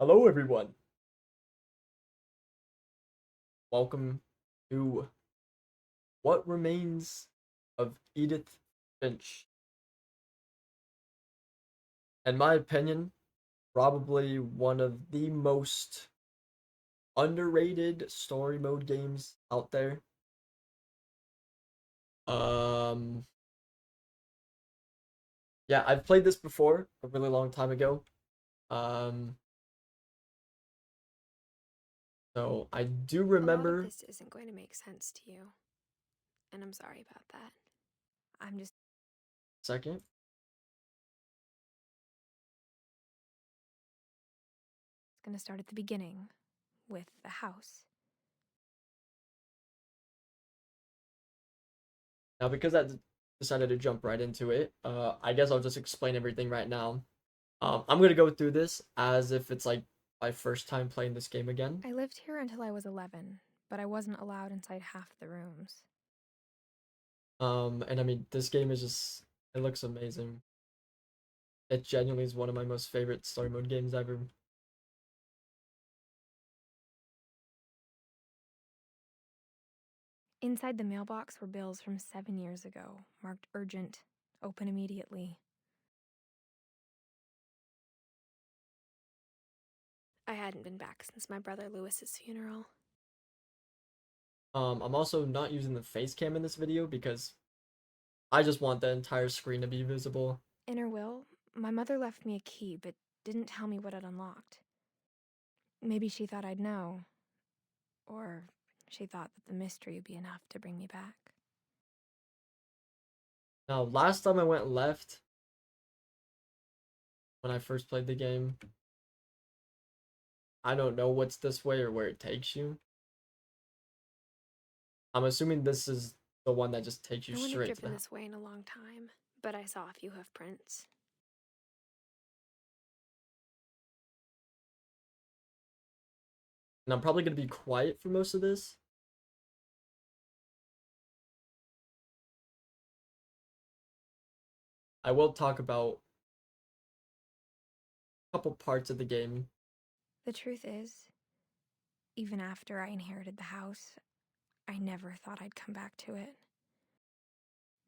Hello, everyone. Welcome to What Remains of Edith Finch. In my opinion, probably one of the most underrated story mode games out there. Um, yeah, I've played this before a really long time ago. Um, so I do A lot of remember. this isn't going to make sense to you, and I'm sorry about that. I'm just Second. going to start at the beginning with the house. Now, because I decided to jump right into it, I guess I'll just explain everything right now. I'm gonna go through this as if it's like my first time playing this game again. I lived here until I was 11, but I wasn't allowed inside half the rooms. And I mean, this game is just, it looks amazing. It genuinely is one of my most favorite story mode games ever. Inside the mailbox were bills from 7 years ago, marked urgent, open immediately. I hadn't been back since my brother Lewis's funeral. I'm also not using the face cam in this video because I just want the entire screen to be visible. In her will, my mother left me a key, but didn't tell me what it unlocked. Maybe she thought I'd know, or she thought that the mystery would be enough to bring me back. Now, last time I went left when I first played the game, I don't know what's this way or where it takes you. I'm assuming this is the one that just takes you No one had straight to the driven house. this way in a long time, but I saw a few hoof prints. And I'm probably gonna be quiet for most of this. I will talk about a couple parts of the game. The truth is, even after I inherited the house, I never thought I'd come back to it.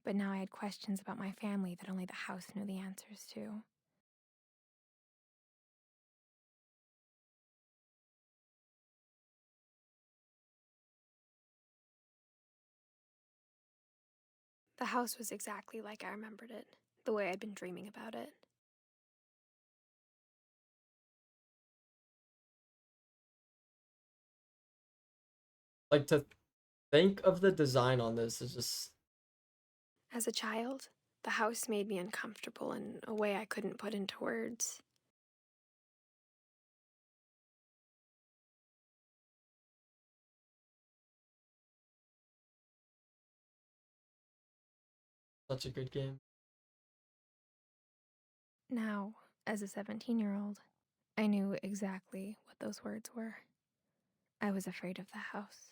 But now I had questions about my family that only the house knew the answers to. The house was exactly like I remembered it, the way I'd been dreaming about it. Like, to think of the design on this is just As a child, the house made me uncomfortable in a way I couldn't put into words. such a good game. Now, as a 17-year-old, I knew exactly what those words were. I was afraid of the house.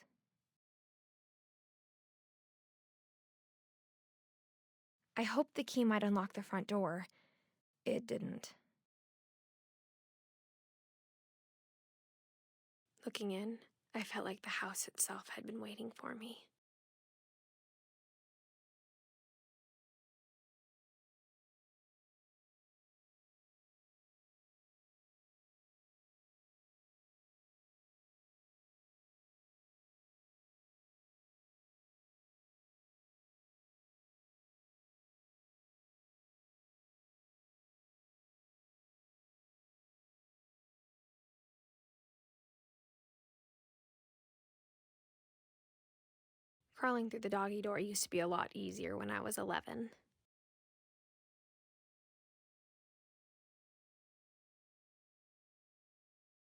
I hoped the key might unlock the front door. It didn't. Looking in, I felt like the house itself had been waiting for me. Crawling through the doggy door used to be a lot easier when I was 11.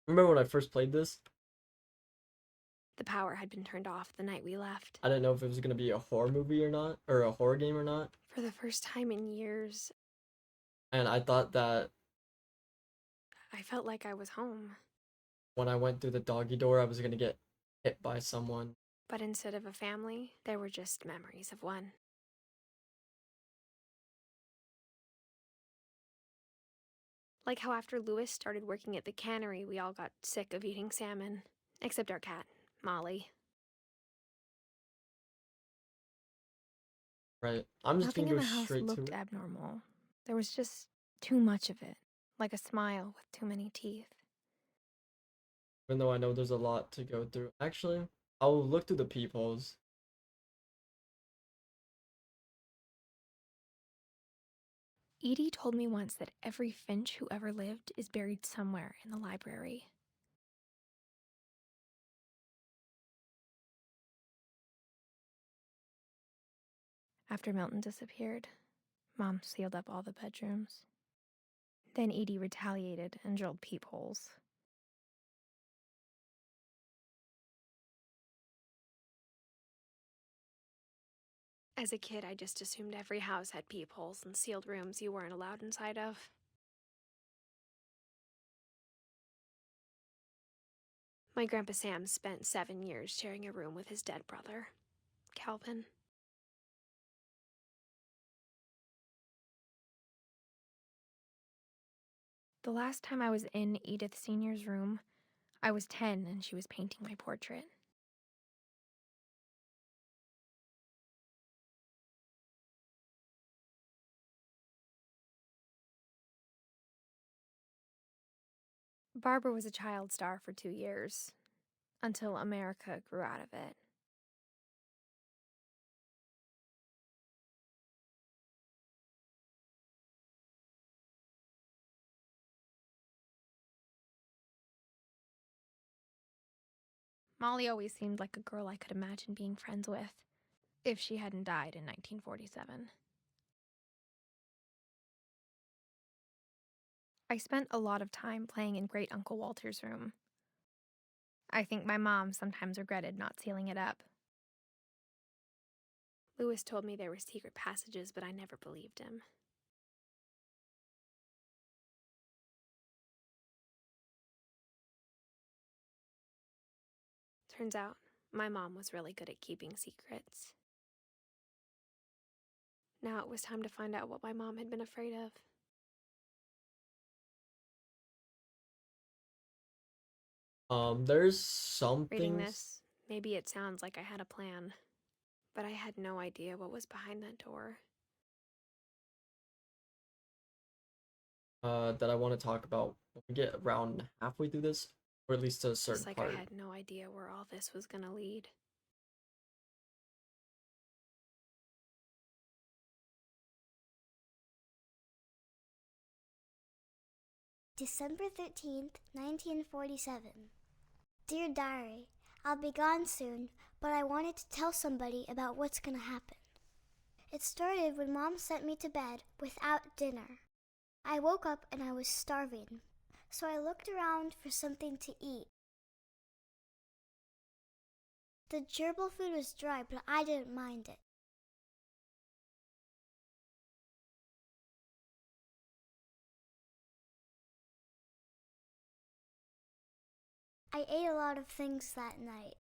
Remember when I first played this? The power had been turned off the night we left. I didn't know if it was gonna be a horror movie or not, or a horror game or not. For the first time in years, And I thought that I felt like I was home. when I went through the doggy door, I was gonna get hit by someone. But instead of a family, there were just memories of one. Like how after Lewis started working at the cannery, we all got sick of eating salmon. Except our cat, Molly. Right. I'm just Nothing gonna in go the house straight to looked it. abnormal. There was just too much of it, like a smile with too many teeth. Even though I know there's a lot to go through. Actually, I'll look through the peepholes. Edie told me once that every Finch who ever lived is buried somewhere in the library. After Milton disappeared, Mom sealed up all the bedrooms. Then Edie retaliated and drilled peepholes. As a kid, I just assumed every house had peepholes and sealed rooms you weren't allowed inside of. My Grandpa Sam spent 7 years sharing a room with his dead brother, Calvin. The last time I was in Edith Sr.'s room, I was 10 and she was painting my portrait. Barbara was a child star for 2 years, until America grew out of it. Molly always seemed like a girl I could imagine being friends with, if she hadn't died in 1947. I spent a lot of time playing in Great Uncle Walter's room. I think my mom sometimes regretted not sealing it up. Lewis told me there were secret passages, but I never believed him. Turns out, my mom was really good at keeping secrets. Now it was time to find out what my mom had been afraid of. There's some Reading things this, maybe it sounds like I had a plan, but I had no idea what was behind that door. that I want to talk about when we get around halfway through this, or at least to a Just certain like I part. had no idea where all this was gonna lead. December 13th, 1947. Dear Diary, I'll be gone soon, but I wanted to tell somebody about what's gonna happen. It started when Mom sent me to bed without dinner. I woke up and I was starving, so I looked around for something to eat. The gerbil food was dry, but I didn't mind it. I ate a lot of things that night.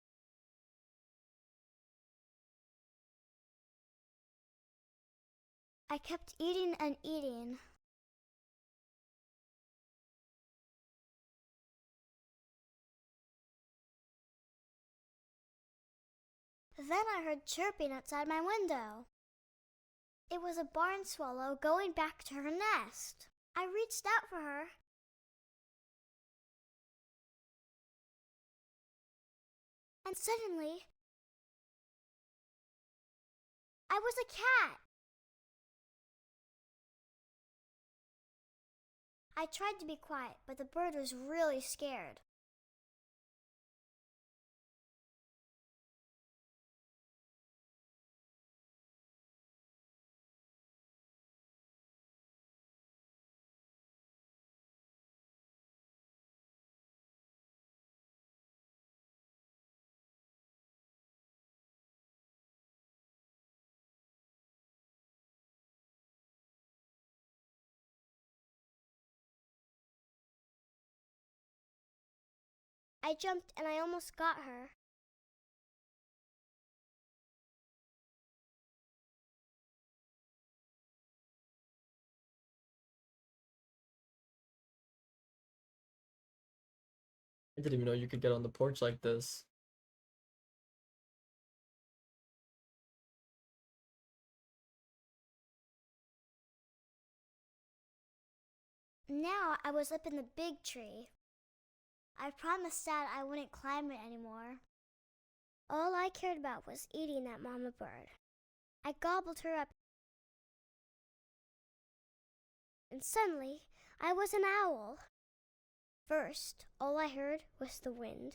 I kept eating and eating. Then I heard chirping outside my window. It was a barn swallow going back to her nest. I reached out for her. And suddenly, I was a cat. I tried to be quiet, but the bird was really scared. I jumped and I almost got her. I didn't even know you could get on the porch like this. Now I was up in the big tree. I promised Dad I wouldn't climb it anymore. All I cared about was eating that mama bird. I gobbled her up, and suddenly I was an owl. First, all I heard was the wind.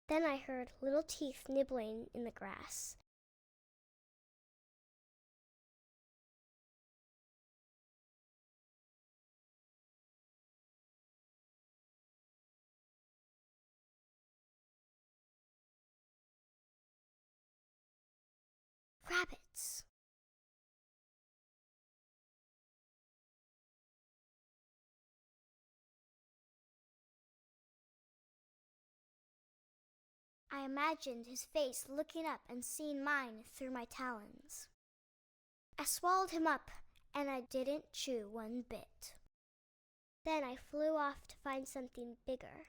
Then I heard little teeth nibbling in the grass. Rabbits. I imagined his face looking up and seeing mine through my talons. I swallowed him up, and I didn't chew one bit. Then I flew off to find something bigger.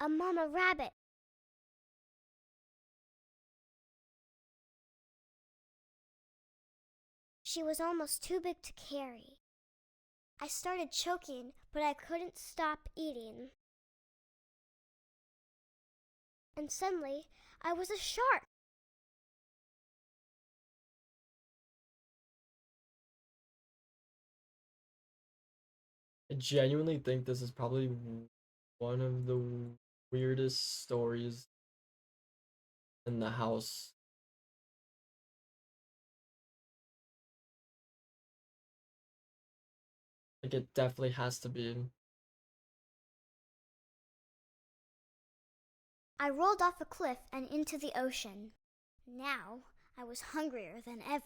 A mama rabbit. She was almost too big to carry. I started choking, but I couldn't stop eating. And suddenly, I was a shark. I genuinely think this is probably one of the weirdest stories in the house. Like, it definitely has to be. I rolled off a cliff and into the ocean. Now, I was hungrier than ever.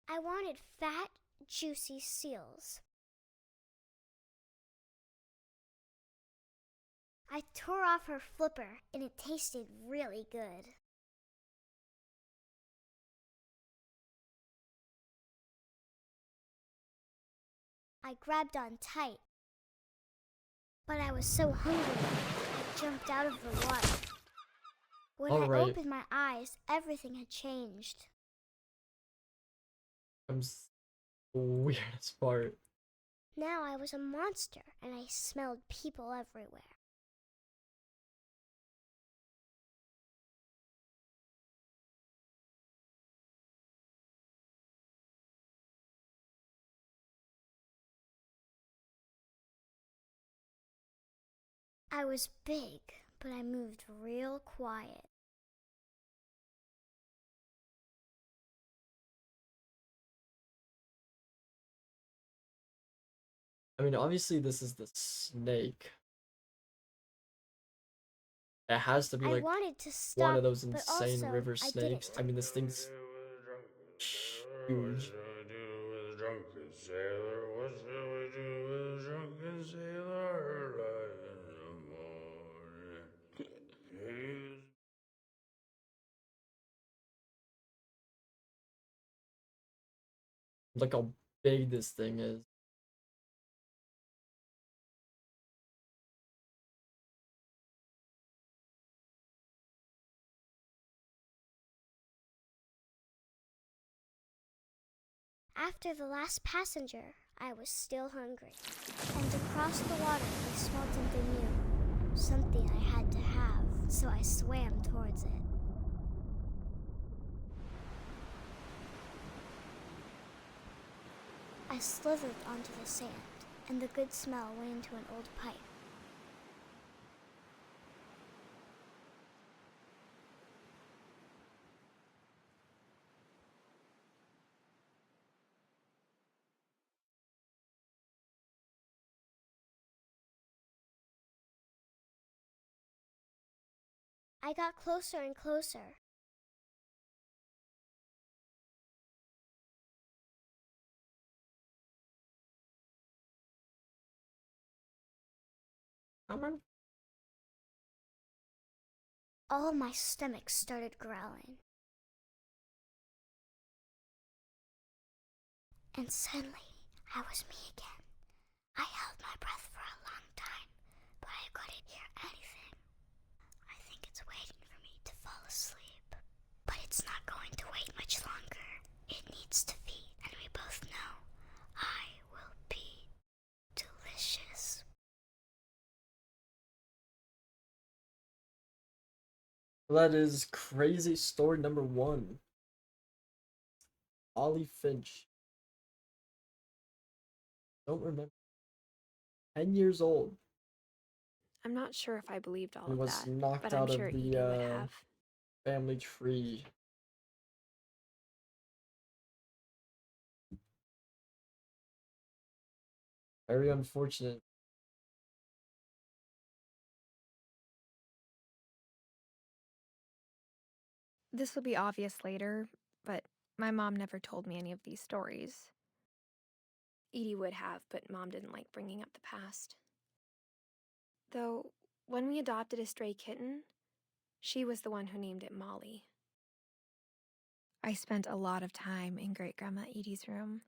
I wanted fat, juicy seals. I tore off her flipper, and it tasted really good. I grabbed on tight, but I was so hungry, I jumped out of the water. When I Alright. opened my eyes, everything had changed. Weirdest part. Now I was a monster, and I smelled people everywhere. I was big, but I moved real quiet. I mean, obviously this is the snake. It has to be I like wanted to one stop, of those but insane also river I snakes. didn't. I mean, this thing's huge. Look how big this thing is. After the last passenger, I was still hungry. And across the water, I smelled something new. Something I had to have, so I swam towards it. I slithered onto the sand, and the good smell went into an old pipe. I got closer and closer. I remember. All my stomach started growling. And suddenly, I was me again. I held my breath for a long time, but I couldn't hear anything. I think it's waiting for me to fall asleep. But it's not going to wait much longer. It needs to feed, and we both know I will be delicious. That is crazy story number 1. Ollie Finch. Don't remember. 10 years old. I'm not sure if I believed all He of was that, knocked but I'm out sure of Edie the would have. family tree. Very unfortunate. This will be obvious later, but my mom never told me any of these stories. Edie would have, but Mom didn't like bringing up the past. Though, when we adopted a stray kitten, she was the one who named it Molly. I spent a lot of time in Great-Grandma Edie's room.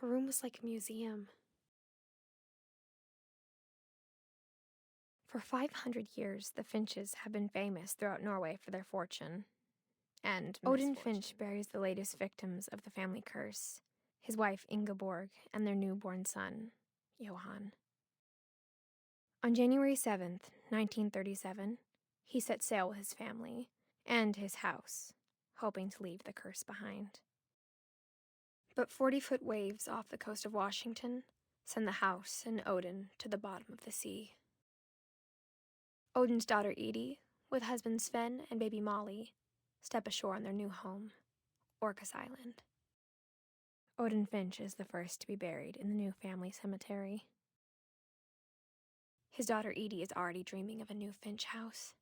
Her room was like a museum. For 500 years, the Finches have been famous throughout Norway for their fortune. And Odin Finch buries the latest victims of the family curse, his wife Ingeborg and their newborn son, Johan. On January 7th, 1937, he set sail with his family and his house, hoping to leave the curse behind. But 40-foot waves off the coast of Washington send the house and Odin to the bottom of the sea. Odin's daughter Edie, with husband Sven and baby Molly, step ashore on their new home, Orcas Island. Odin Finch is the first to be buried in the new family cemetery. His daughter Edie is already dreaming of a new Finch house.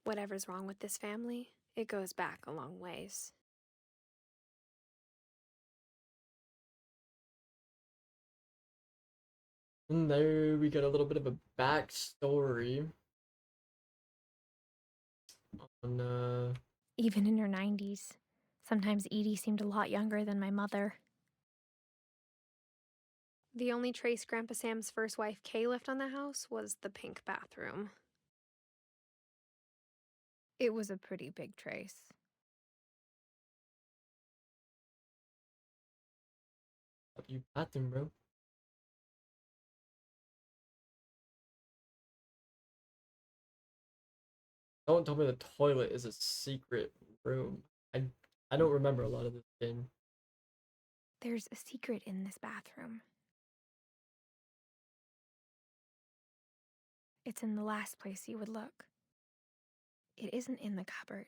Whatever's wrong with this family, it goes back a long ways. And there we get a little bit of a backstory on Even in her 90s, sometimes Edie seemed a lot younger than my mother. The only trace Grandpa Sam's first wife Kay left on the house was the pink bathroom. It was a pretty big trace. you bathroom, bro. Don't tell me the toilet is a secret room. I don't remember a lot of this game. There's a secret in this bathroom. It's in the last place you would look. It isn't in the cupboard.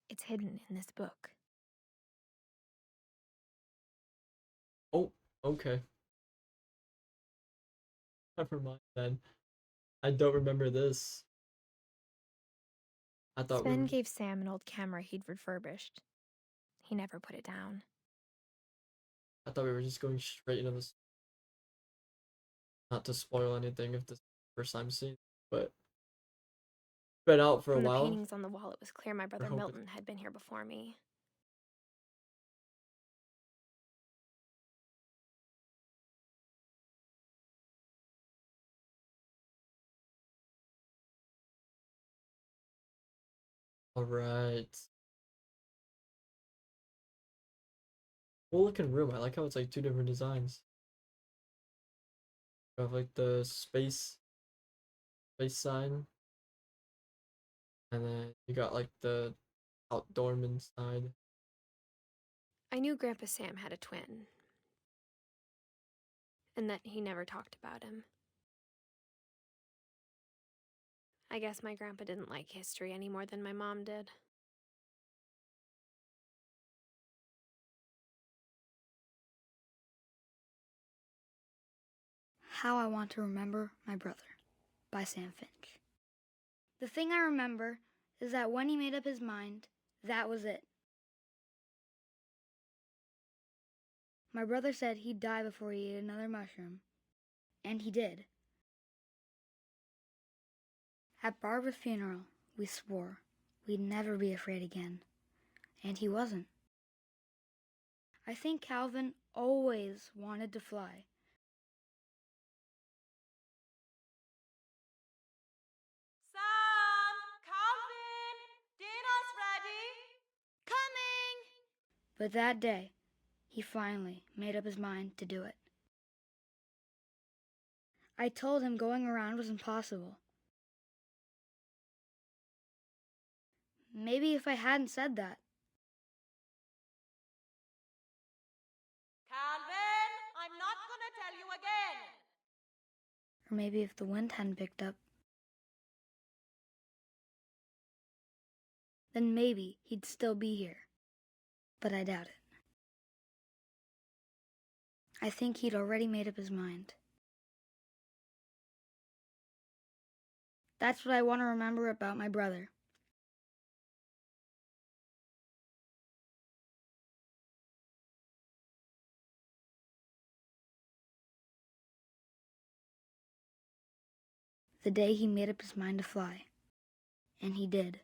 It's hidden in this book. Oh, okay. Never mind then. I don't remember this. I thought Sven gave Sam an old camera he'd refurbished. He never put it down. I thought we were just going straight into this. Not to spoil anything if this is the first time seeing, but been out for a From the while. paintings on the wall, it was clear my brother hoping- Milton had been here before me. All right. Cool looking room. I like how it's like 2 different designs. You have like the space sign, and then you got like the outdoorman side. I knew Grandpa Sam had a twin, and that he never talked about him. I guess my grandpa didn't like history any more than my mom did. How I Want to Remember My Brother by Sam Finch. The thing I remember is that when he made up his mind, that was it. My brother said he'd die before he ate another mushroom, and he did. At Barbara's funeral, we swore we'd never be afraid again, and he wasn't. I think Calvin always wanted to fly. Sam! Calvin! Dinner's ready! Coming! But that day, he finally made up his mind to do it. I told him going around was impossible. Maybe if I hadn't said that. Calvin, I'm not gonna tell you again. Or maybe if the wind hadn't picked up. Then maybe he'd still be here. But I doubt it. I think he'd already made up his mind. That's what I want to remember about my brother. The day he made up his mind to fly. And he did.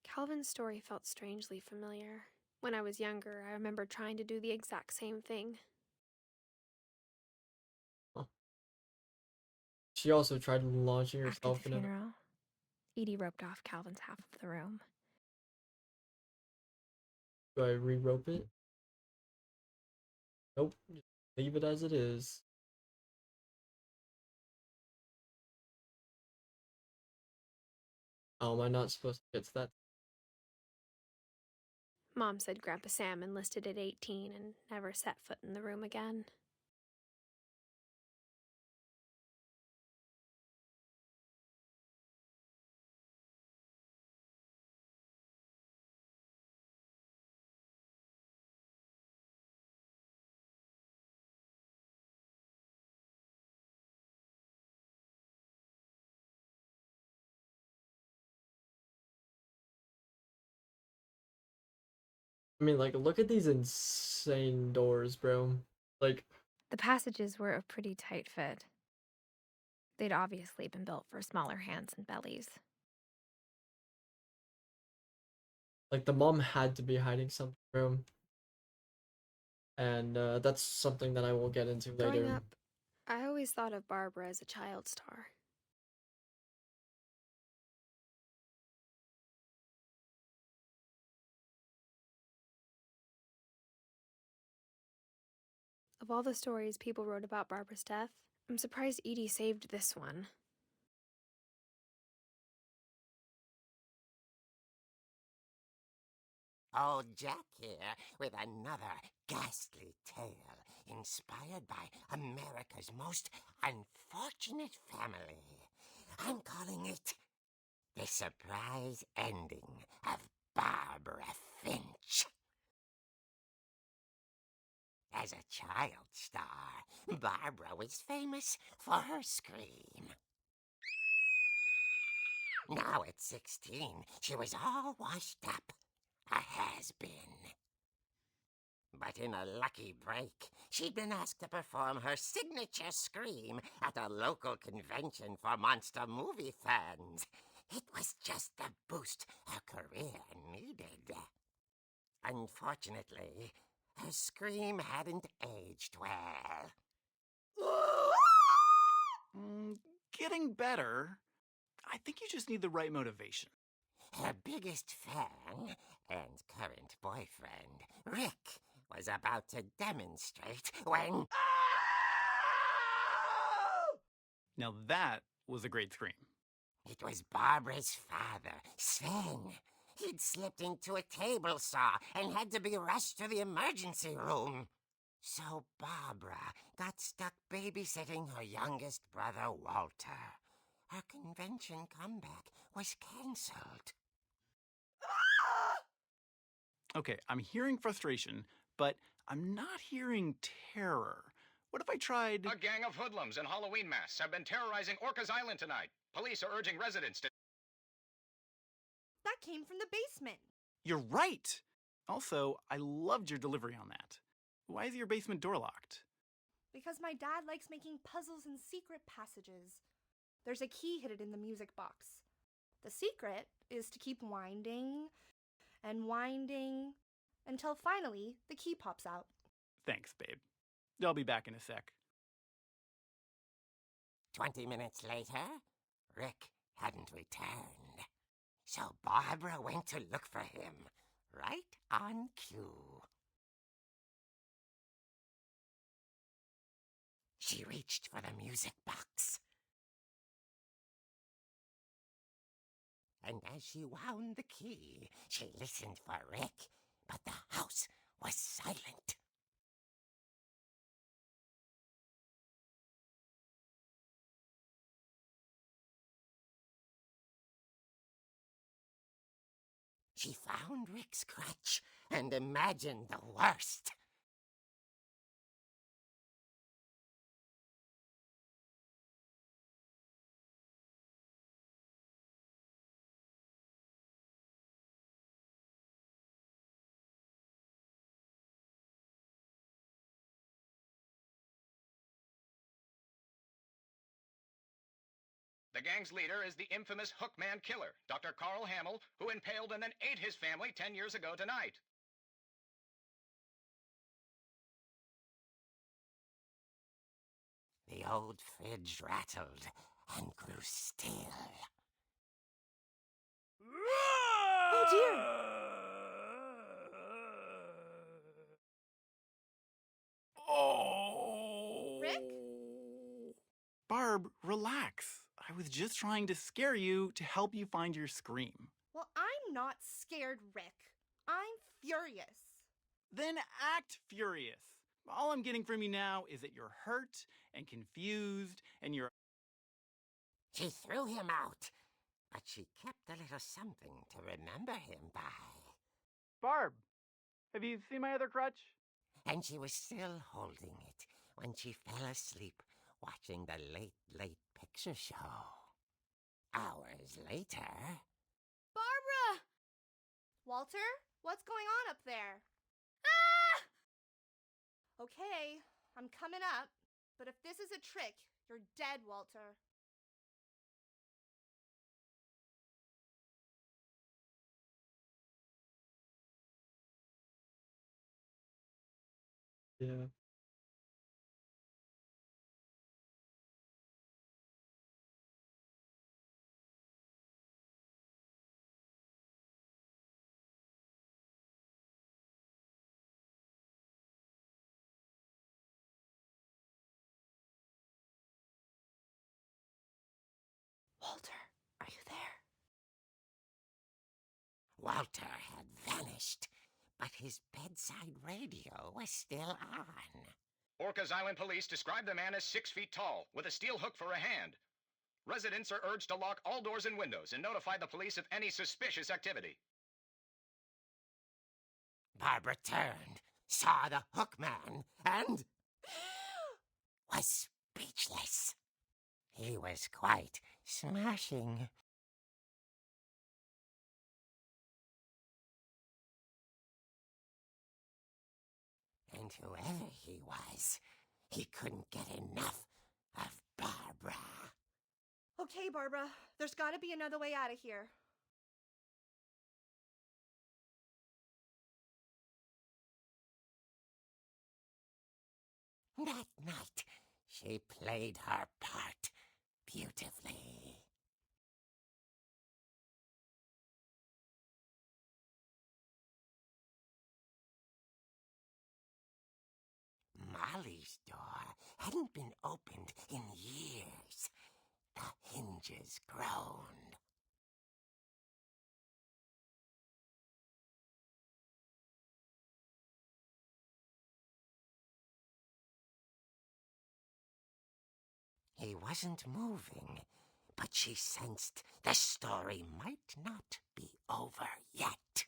Calvin's story felt strangely familiar. When I was younger, I remember trying to do the exact same thing. She also tried launching After herself the in a... funeral, Edie roped off Calvin's half of the room. Do I re-rope it? Nope. Just leave it as it is. Oh, am I not supposed to get to that? Mom said Grandpa Sam enlisted at 18 and never set foot in the room again. I mean, like, look at these insane doors, bro. Like, The passages were a pretty tight fit. They'd obviously been built for smaller hands and bellies. the mom had to be hiding something, bro. And that's something that I will get into later. Growing up, I always thought of Barbara as a child star. Of all the stories people wrote about Barbara's death, I'm surprised Edie saved this one. Old Jack here with another ghastly tale inspired by America's most unfortunate family. I'm calling it The Surprise Ending of Barbara Finch. As a child star, Barbara was famous for her scream. Now at 16, she was all washed up. A has-been. But in a lucky break, she'd been asked to perform her signature scream at a local convention for monster movie fans. It was just the boost her career needed. Unfortunately, her scream hadn't aged well. Getting better. I think you just need the right motivation. Her biggest fan and current boyfriend, Rick, was about to demonstrate when... Now that was a great scream. It was Barbara's father, Sven. He'd slipped into a table saw and had to be rushed to the emergency room. So Barbara got stuck babysitting her youngest brother, Walter. Her convention comeback was cancelled. Okay, I'm hearing frustration, but I'm not hearing terror. What if I tried... A gang of hoodlums in Halloween masks have been terrorizing Orcas Island tonight. Police are urging residents to... That came from the basement. You're right! Also, I loved your delivery on that. Why is your basement door locked? Because my dad likes making puzzles and secret passages. There's a key hidden in the music box. The secret is to keep winding and winding until finally the key pops out. Thanks, babe. I'll be back in a sec. 20 minutes later, Rick hadn't returned. So Barbara went to look for him, right on cue. She reached for the music box. And as she wound the key, she listened for Rick, but the house was silent. She found Rick's crutch and imagined the worst. The gang's leader is the infamous Hookman killer, Dr. Carl Hamill, who impaled and then ate his family 10 years ago tonight. The old fridge rattled and grew still. Oh dear! Oh! Rick? Barb, relax. I was just trying to scare you to help you find your scream. Well, I'm not scared, Rick. I'm furious. Then act furious. All I'm getting from you now is that you're hurt and confused and you're... She threw him out, but she kept a little something to remember him by. Barb, have you seen my other crutch? And she was still holding it when she fell asleep watching the late picture show. Hours later... Barbara! Walter, what's going on up there? Ah! Okay, I'm coming up, but if this is a trick, you're dead, Walter. Yeah. Walter, are you there? Walter had vanished, but his bedside radio was still on. Orcas Island police describe the man as 6 feet tall, with a steel hook for a hand. Residents are urged to lock all doors and windows and notify the police of any suspicious activity. Barbara turned, saw the hook man, and was speechless. He was quite smashing. And whoever he was, he couldn't get enough of Barbara. Okay, Barbara, there's gotta be another way out of here. That night, she played her part beautifully. Molly's door hadn't been opened in years. The hinges groaned. He wasn't moving, but she sensed the story might not be over yet.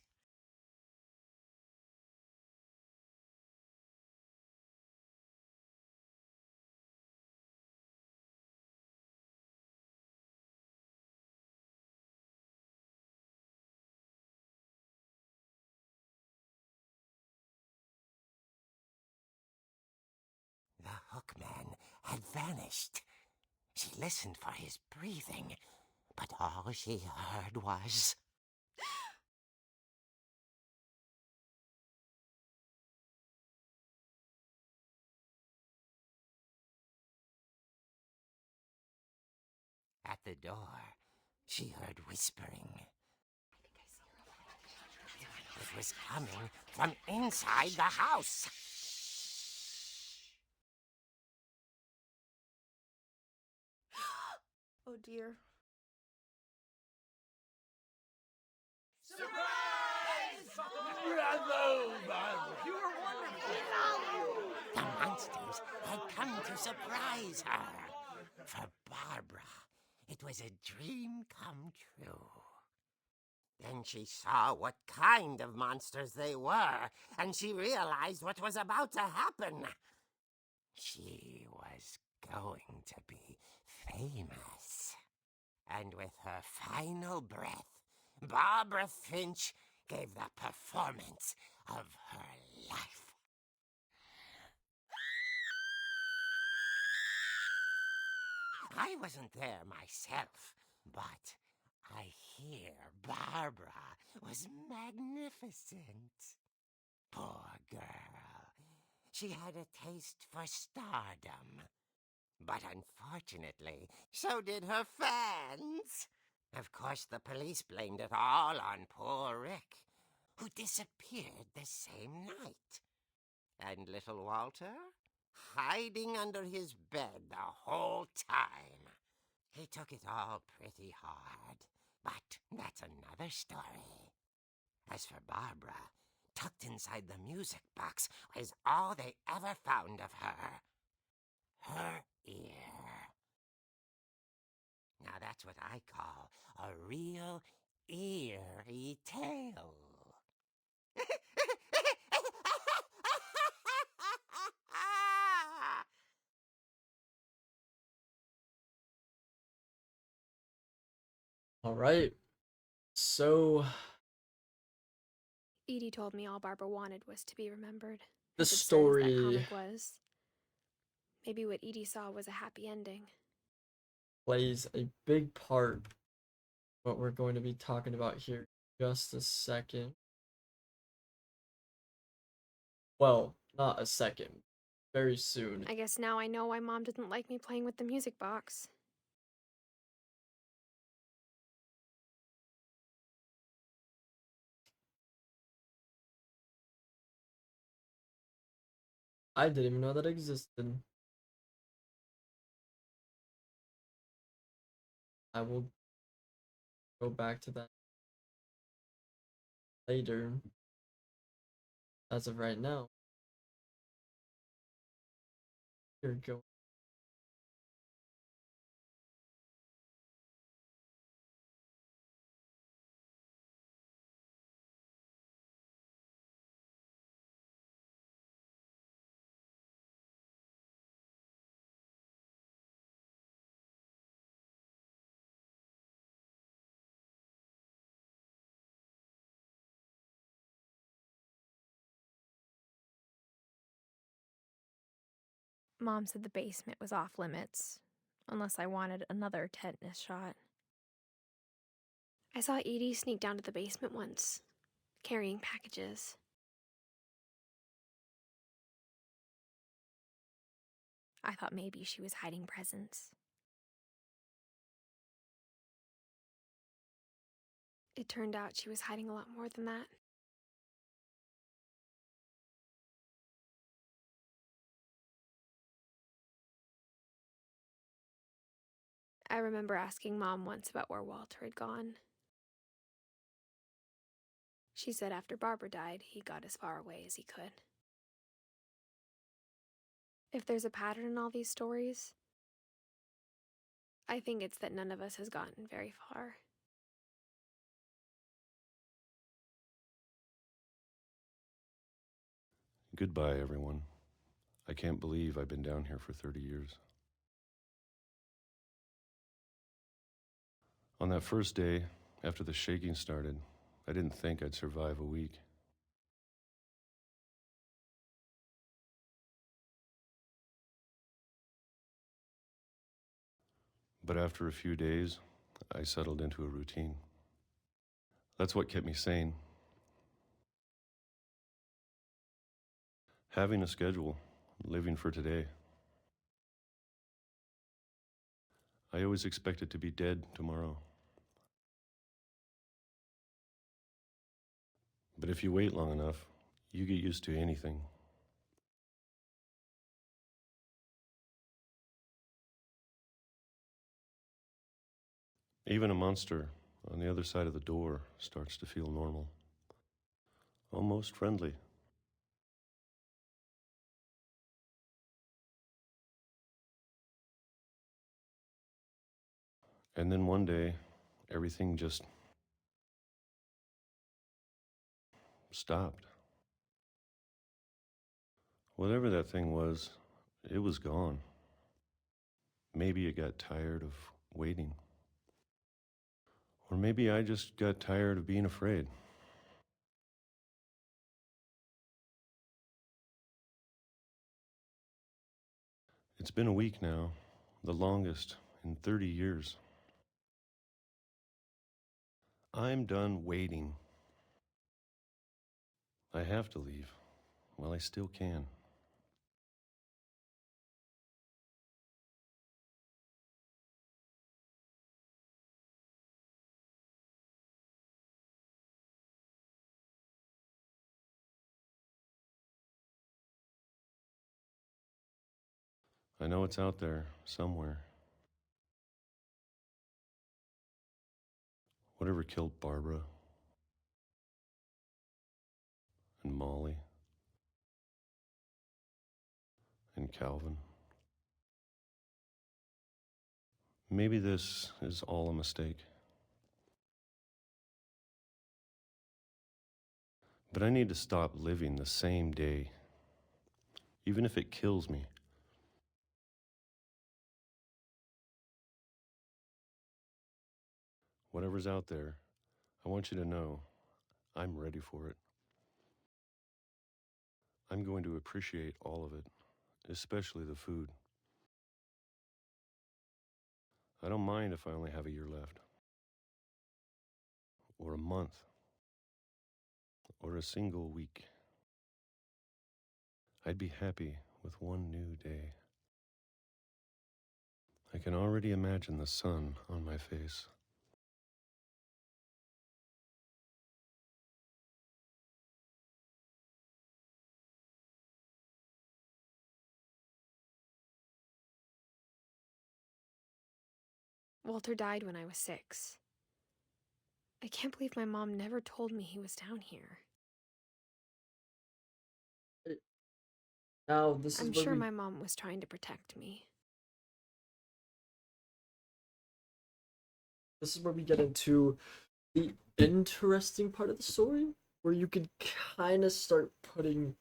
The hookman had vanished. She listened for his breathing, but all she heard was... At the door, she heard whispering. It was coming from inside the house. Oh dear. The monsters had come to surprise her. For Barbara, it was a dream come true. Then she saw what kind of monsters they were, and she realized what was about to happen. She was going to be famous. And with her final breath, Barbara Finch gave the performance of her life. I wasn't there myself, but I hear Barbara was magnificent. Poor girl. She had a taste for stardom. But unfortunately, so did her fans. Of course, the police blamed it all on poor Rick, who disappeared the same night. And little Walter? Hiding under his bed the whole time. He took it all pretty hard, but that's another story. As for Barbara, tucked inside the music box was all they ever found of her. Her ear. Now that's what I call a real eerie tale. All right. So Edie told me all Barbara wanted was to be remembered. the as absurd as that story comic was. Maybe what Edie saw was a happy ending. plays a big part what we're going to be talking about here in just a second. Well, not a second. Very soon. I guess now I know why Mom didn't like me playing with the music box. I didn't even know that existed. I will go back to that later. As of right now, here we go. Mom said the basement was off limits, unless I wanted another tetanus shot. I saw Edie sneak down to the basement once, carrying packages. I thought maybe she was hiding presents. It turned out she was hiding a lot more than that. I remember asking Mom once about where Walter had gone. She said after Barbara died, he got as far away as he could. If there's a pattern in all these stories, I think it's that none of us has gotten very far. Goodbye, everyone. I can't believe I've been down here for 30 years. On that first day, after the shaking started, I didn't think I'd survive a week. But after a few days, I settled into a routine. That's what kept me sane. Having a schedule, living for today. I always expected to be dead tomorrow. But if you wait long enough, you get used to anything. Even a monster on the other side of the door starts to feel normal, almost friendly. And then one day, everything just stopped. Whatever that thing was, it was gone. Maybe it got tired of waiting. Or maybe I just got tired of being afraid. It's been a week now, the longest in 30 years. I'm done waiting. I have to leave while I still can. I know it's out there somewhere. Whatever killed Barbara and Molly and Calvin. Maybe this is all a mistake. But I need to stop living the same day, even if it kills me. Whatever's out there, I want you to know I'm ready for it. I'm going to appreciate all of it, especially the food. I don't mind if I only have a year left, or a month, or a single week. I'd be happy with one new day. I can already imagine the sun on my face. Walter died when I was 6. I can't believe my mom never told me he was down here. Now, this is I'm where sure we my mom was trying to protect me. get into the interesting part of the story, where you can kind of start putting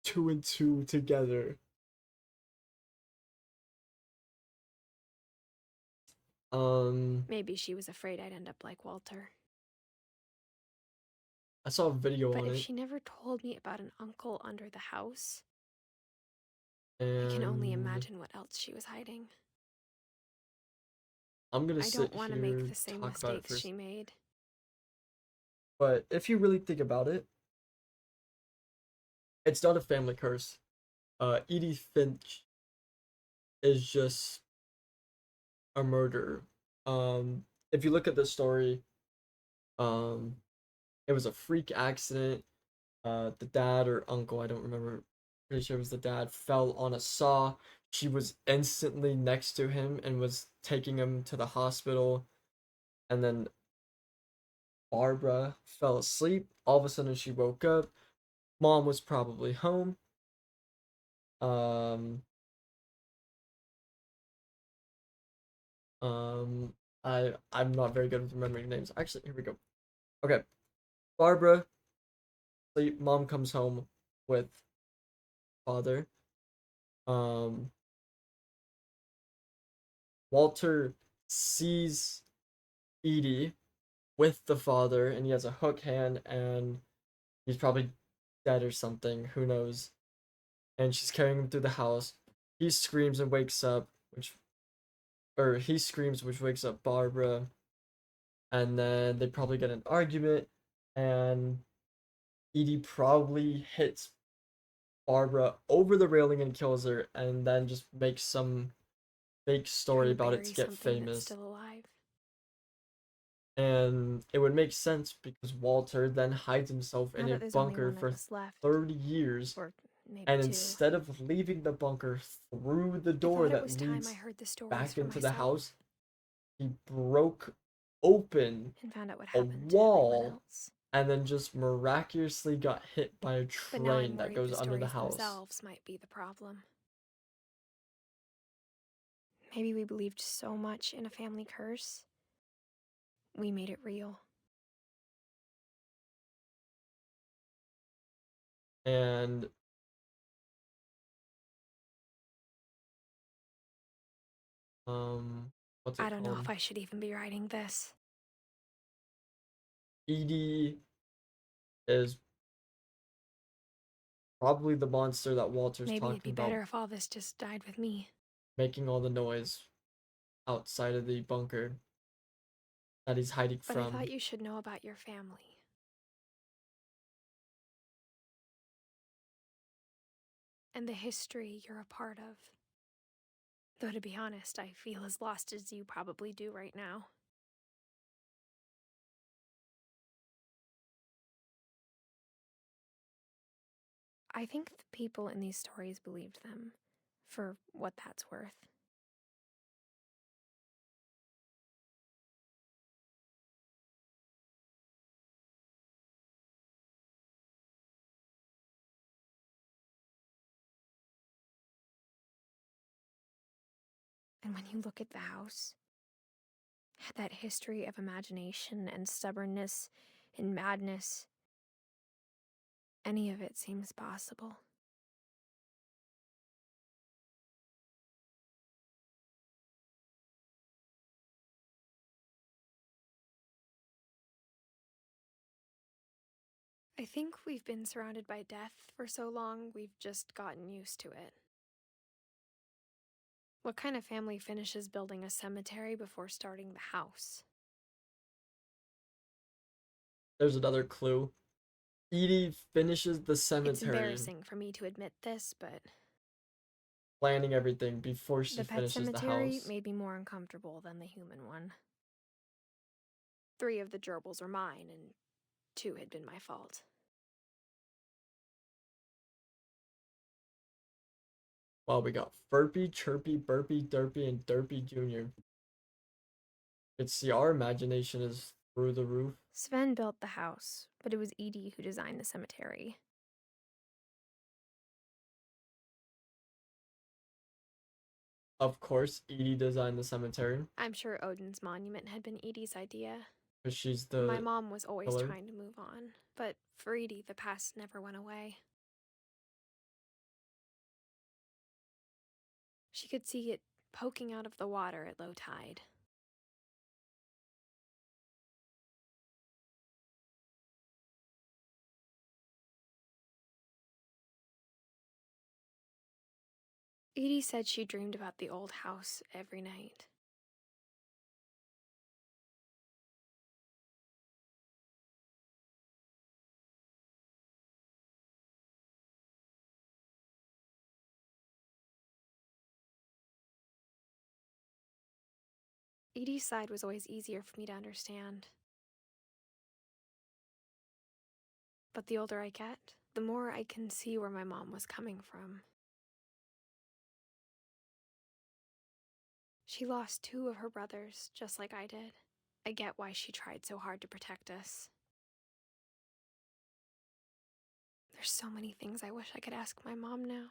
2 and 2 together. Maybe she was afraid I'd end up like Walter. I saw a video But on if it, she never told me about an uncle under the house, I and can only imagine what else she was hiding. I'm gonna I sit don't want to here make and the same talk about it mistakes first. she made. But if you really think about it, it's not a family curse. Edie Finch is just a murderer. If you look at the story, um, it was a freak accident. The dad or uncle, I don't remember, pretty sure it was the dad, fell on a saw. She was instantly next to him and was taking him to the hospital. And then Barbara fell asleep. All of a sudden, she woke up. Mom was probably home. Um, Um, I'm not very good with remembering names. Actually, here we go. Okay, Barbara. So mom comes home with father. Um, Walter sees Edie with the father, and he has a hook hand, and he's probably dead or something. Who knows? And she's carrying him through the house. He screams and wakes up, he screams, which wakes up Barbara. And then they probably get an argument, and Edie probably hits Barbara over the railing and kills her, and then just makes some fake story Trying to about it bury to get something that's famous. still alive. And it would make sense because Walter then hides himself Now in a that there's only bunker one of for us left, 30 years. or maybe And 2, instead of leaving the bunker through the I door thought it was that time I leads heard the stories back for into the myself house, he broke open and found out what a happened to everyone wall else. and then just miraculously got hit by a But now I'm train that worried goes the under the stories house. themselves might be the problem. Maybe we believed so much in a family curse, we made it real. And what's I it don't know called? if I should even be writing this. Edie is probably the monster that Walter's Maybe it'd talking be about, better if all this just died with me. making all the noise outside of the bunker that he's hiding But I from. thought you should know about your family. And the history you're a part of. Though to be honest, I feel as lost as you probably do right now. I think the people in these stories believed them, for what that's worth. And when you look at the house, that history of imagination and stubbornness and madness, any of it seems possible. I think we've been surrounded by death for so long, we've just gotten used to it. What kind of family finishes building a cemetery before starting the house? There's another clue. Edie finishes the It's cemetery, embarrassing for me to admit this, but planning everything before she the pet finishes the cemetery house. made me more uncomfortable than the human one. 3 of the gerbils were mine, and 2 had been my fault. Well, we got Furpy, Chirpy, Burpy, Derpy, and Derpy Jr. It's see, our imagination is through the roof. Sven built the house, but it was Edie who designed the cemetery. Of course, Edie designed the cemetery I'm sure Odin's monument had been Edie's idea. because she's My the mom was always killer. trying to move on, but for Edie, the past never went away. She could see it poking out of the water at low tide. Edie said she dreamed about the old house every night. Edie's side was always easier for me to understand. But the older I get, the more I can see where my mom was coming from. She lost 2 of her brothers, just like I did. I get why she tried so hard to protect us. There's so many things I wish I could ask my mom now.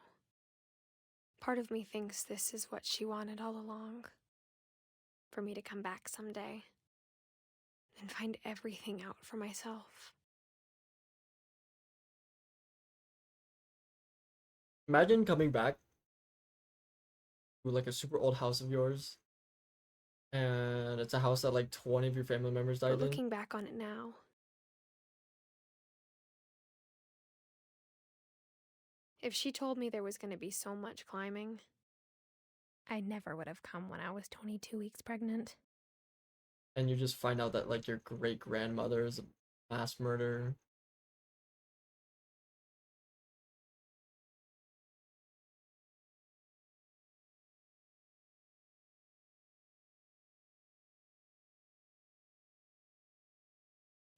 Part of me thinks this is what she wanted all along. for me to come back someday and find everything out for myself. Imagine coming back to like a super old house of yours, and it's a house that like 20 of your family members But died in. looking back on it now, if she told me there was going to be so much climbing, I never would have come when I was 22 weeks pregnant. And you just find out that like your great grandmother is a mass murderer.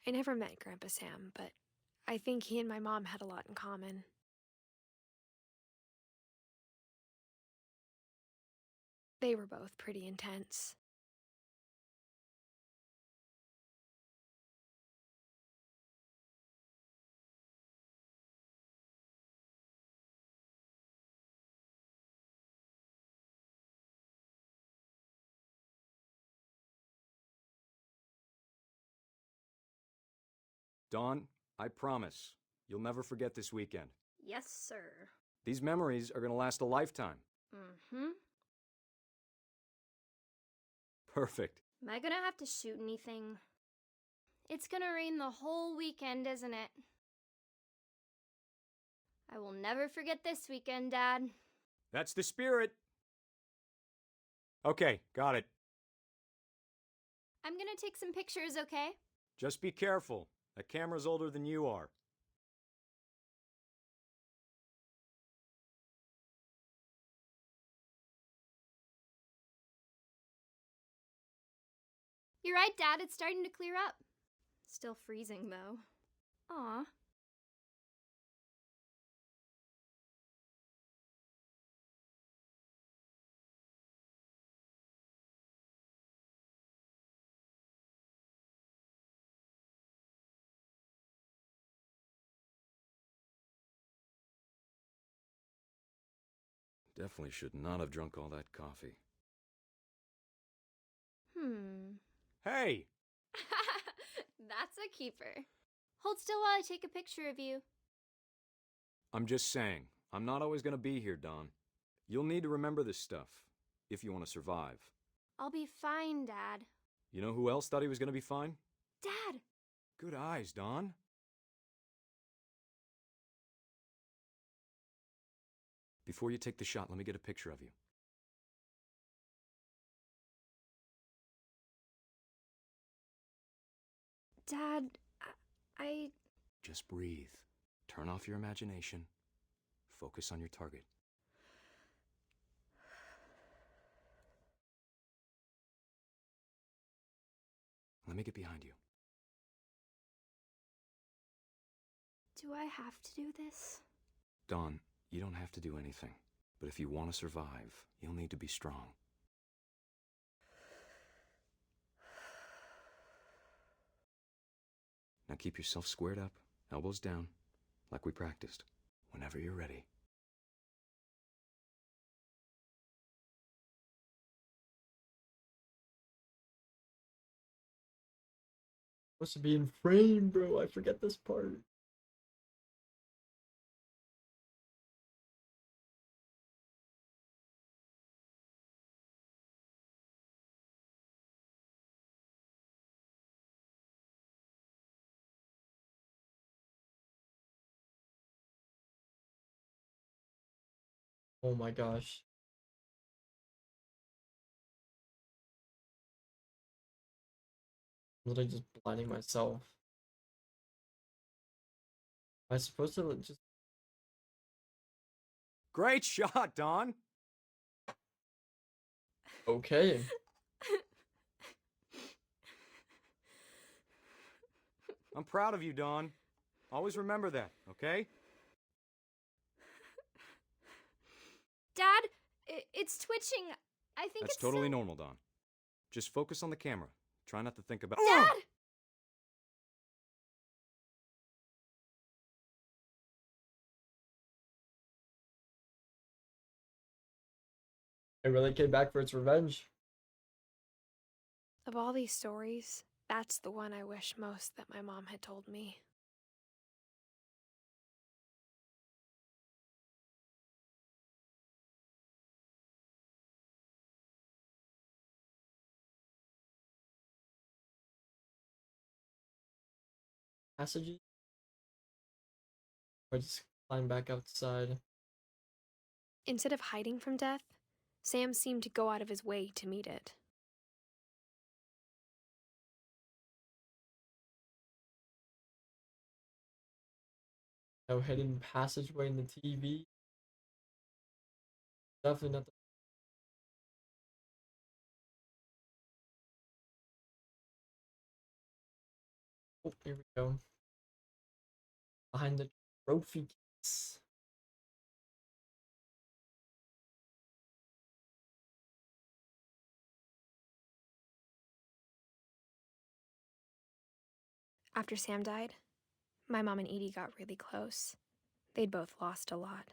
I never met Grandpa Sam, but I think he and my mom had a lot in common. They were both pretty intense. Dawn, I promise, you'll never forget this weekend. Yes, sir. These memories are gonna last a lifetime. Mm-hmm. Perfect. Am I gonna have to shoot anything? It's gonna rain the whole weekend, isn't it? I will never forget this weekend, Dad. That's the spirit. Okay, got it. I'm gonna take some pictures, okay? Just be careful. That camera's older than you are. You're right, Dad. It's starting to clear up. Still freezing, though. Aw. Definitely should not have drunk all that coffee. Hey! That's a keeper. Hold still while I take a picture of you. I'm just saying, I'm not always gonna be here, Dawn. You'll need to remember this stuff, if you want to survive. I'll be fine, Dad. You know who else thought he was gonna be fine? Dad! Good eyes, Dawn. Before you take the shot, let me get a picture of you. Dad, I... Just breathe. Turn off your imagination. Focus on your target. Let me get behind you. Do I have to do this? Dawn, you don't have to do anything. But if you want to survive, you'll need to be strong. Now keep yourself squared up, elbows down, like we practiced. Whenever you're ready. Supposed to be in frame, bro. I forget this part. Oh my gosh. I'm literally just blinding myself. Am I supposed to just... Great shot, Dawn! Okay. I'm proud of you, Dawn. Always remember that, okay? Dad, it's twitching. I think That's it's totally normal, Dawn. Just focus on the camera. Try not to think about— Dad! It really came back for its revenge. Of all these stories, that's the one I wish most that my mom had told me. Passages? Or just climb back outside? Instead of hiding from death, Sam seemed to go out of his way to meet it. No hidden passageway in the TV? Definitely not the. Oh, here we go. Behind the trophy case. After Sam died, my mom and Edie got really close. They'd both lost a lot.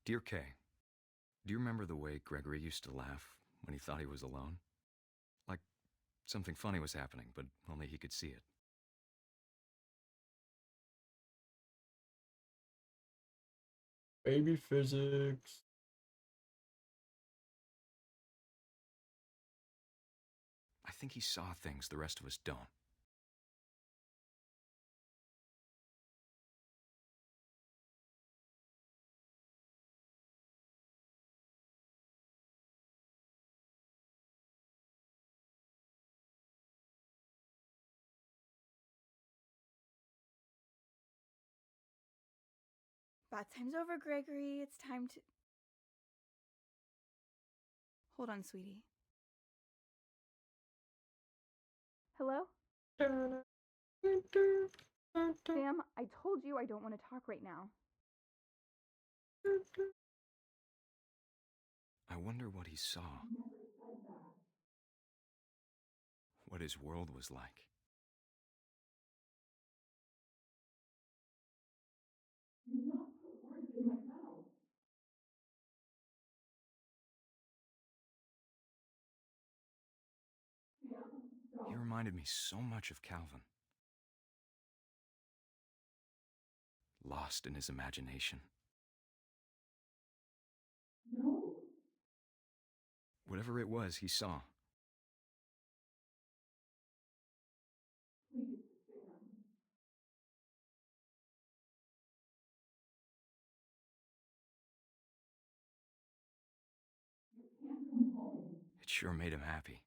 Dear Kay, do you remember the way Gregory used to laugh when he thought he was alone? Like something funny was happening, but only he could see it. Baby physics. I think he saw things the rest of us don't. Bath time's over, Gregory. It's time to... Hold on, sweetie. Hello? Sam, I told you I don't want to talk right now. I wonder what he saw. What his world was like. He reminded me so much of Calvin. Lost in his imagination. Whatever it was he saw. It sure made him happy.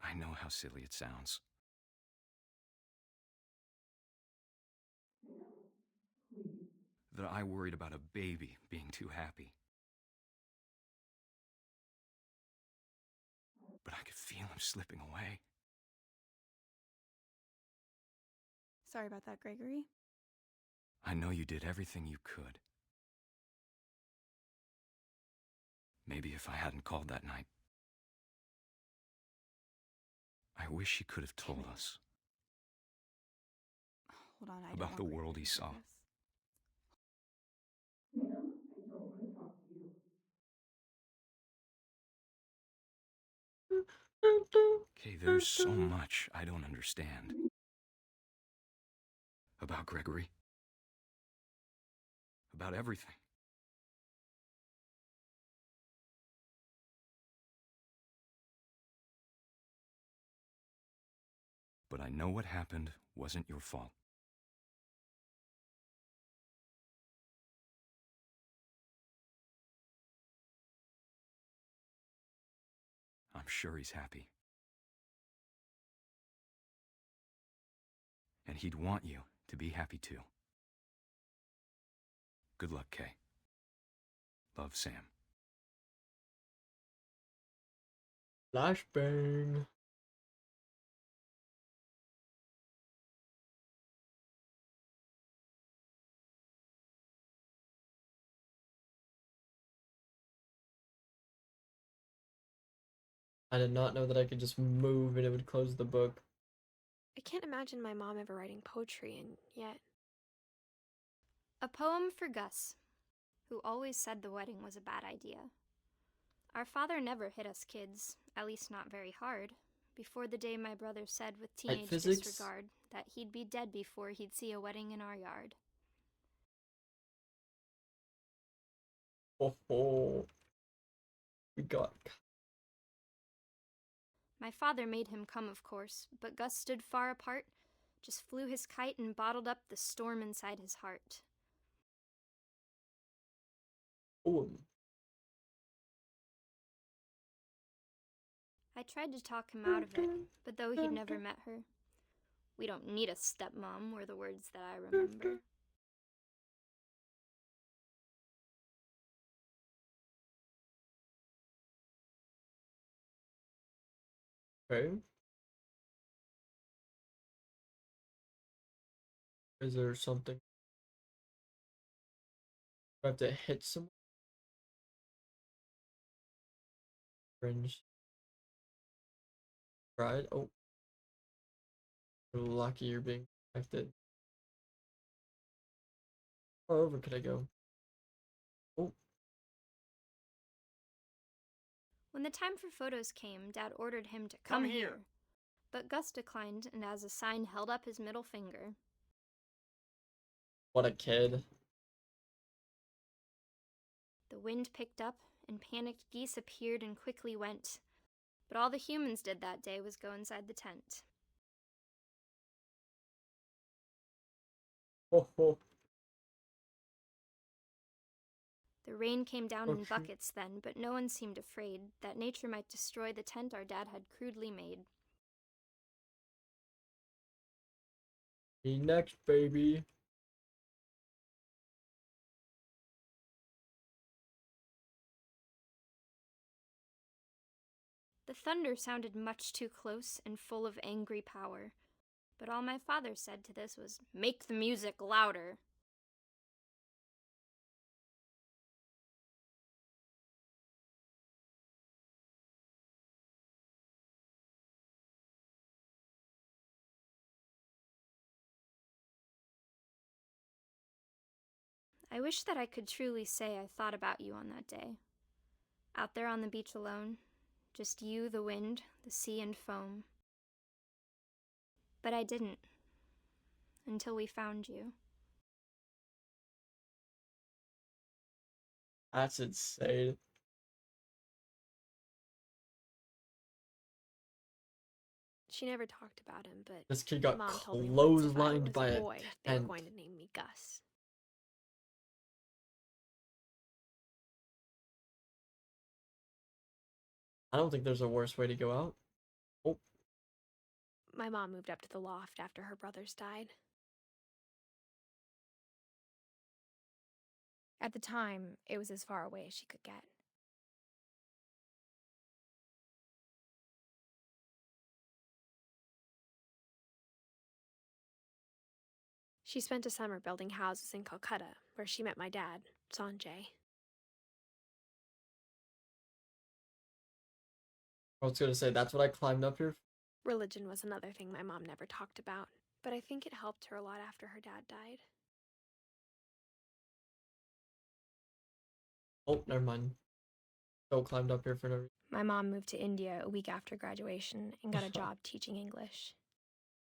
I know how silly it sounds. That I worried about a baby being too happy. But I could feel him slipping away. Sorry about that, Gregory. I know you did everything you could. Maybe if I hadn't called that night. I wish he could have told us. Hold on, I about the world he saw. Okay, there's so much I don't understand. About Gregory. About everything. but I know what happened wasn't your fault. I'm sure he's happy. And he'd want you to be happy too. Good luck, Kay. Love, Sam. Flashbang. I did not know that I could just move and it would close the book. I can't imagine my mom ever writing poetry, and yet. A poem for Gus, who always said the wedding was a bad idea. Our father never hit us kids, at least not very hard, before the day my brother said with teenage disregard that he'd be dead before he'd see a wedding in our yard. Oh, we got. My father made him come, of course, but Gus stood far apart, just flew his kite and bottled up the storm inside his heart. I tried to talk him out of it, but though he'd never met her, "We don't need a stepmom," were the words that I remember. Okay. Is there something? Do I have to hit someone? Fringe. Right? Oh. You're lucky you're being protected. How far over could I go? Oh. When the time for photos came, Dad ordered him to come here. But Gus declined and as a sign held up his middle finger. What a kid. The wind picked up and panicked geese appeared and quickly went. But all the humans did that day was go inside the tent. Oh, oh. The rain came down in buckets then, but no one seemed afraid that nature might destroy the tent our dad had crudely made. Me next, baby. The thunder sounded much too close and full of angry power, but all my father said to this was, "Make the music louder." I wish that I could truly say I thought about you on that day. Out there on the beach alone, just you, the wind, the sea, and foam. But I didn't, until we found you. That's insane. She never talked about him, but This kid got Mom told me once if I clotheslined was by a a boy, they were tent. going to name me Gus. I don't think there's a worse way to go out. Oh. My mom moved up to the loft after her brothers died. At the time, it was as far away as she could get. She spent a summer building houses in Calcutta, where she met my dad, Sanjay. I was gonna say, that's what I climbed up here. Religion was another thing my mom never talked about, but I think it helped her a lot after her dad died. Oh, never mind. Still climbed up here for no reason. My mom moved to India a week after graduation and got a job teaching English.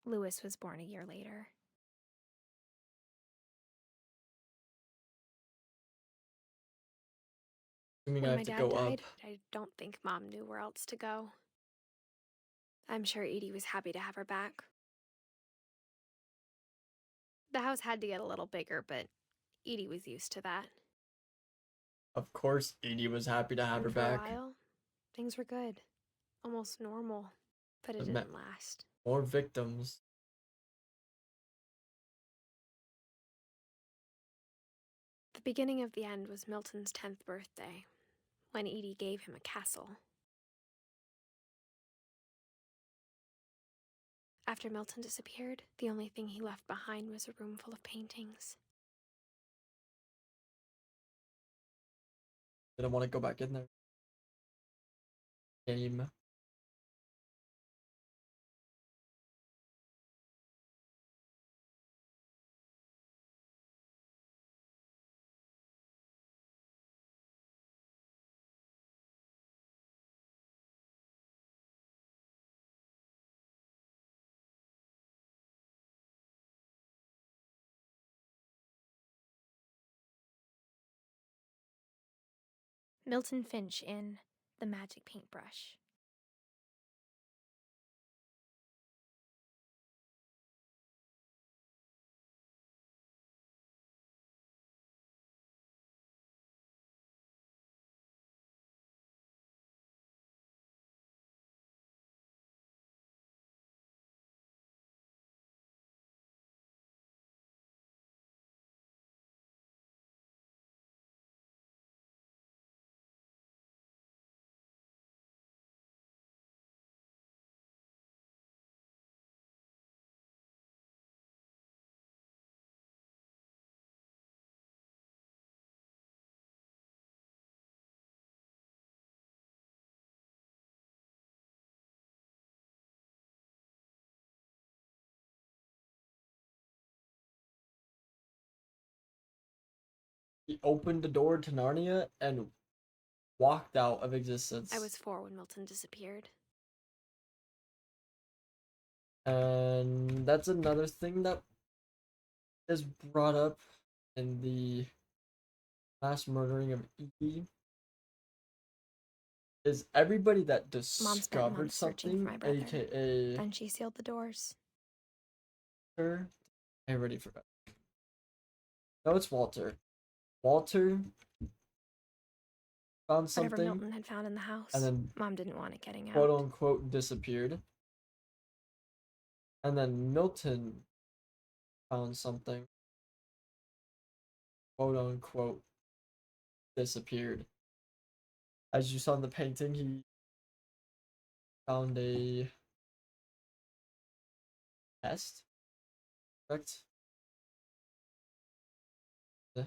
Louis was born a year later. Assuming I When have my to go dad died, up. I don't think Mom knew where else to go. I'm sure Edie was happy to have her back. The house had to get a little bigger, but Edie was used to that. Of course, Edie was happy to have And her for back. a while, things were good. Almost normal. But it didn't last. More victims. The beginning of the end was Milton's 10th birthday, when Edie gave him a castle. After Milton disappeared, the only thing he left behind was a room full of paintings. Didn't want to go back in there. Game. Milton Finch in The Magic Paintbrush. He opened the door to Narnia and walked out of existence. I was 4 when Milton disappeared. And that's another thing that is brought up in the mass murdering of Edie. Is everybody that Mom spent discovered months searching for my something, brother. aka Then she sealed the doors. her, I already forgot. No, it's Walter. Walter found Whatever something, Milton had found in the house, and then Mom didn't want it getting out. quote unquote disappeared. And then Milton found something, quote unquote disappeared. As you saw in the painting, he found a nest, correct? Yeah.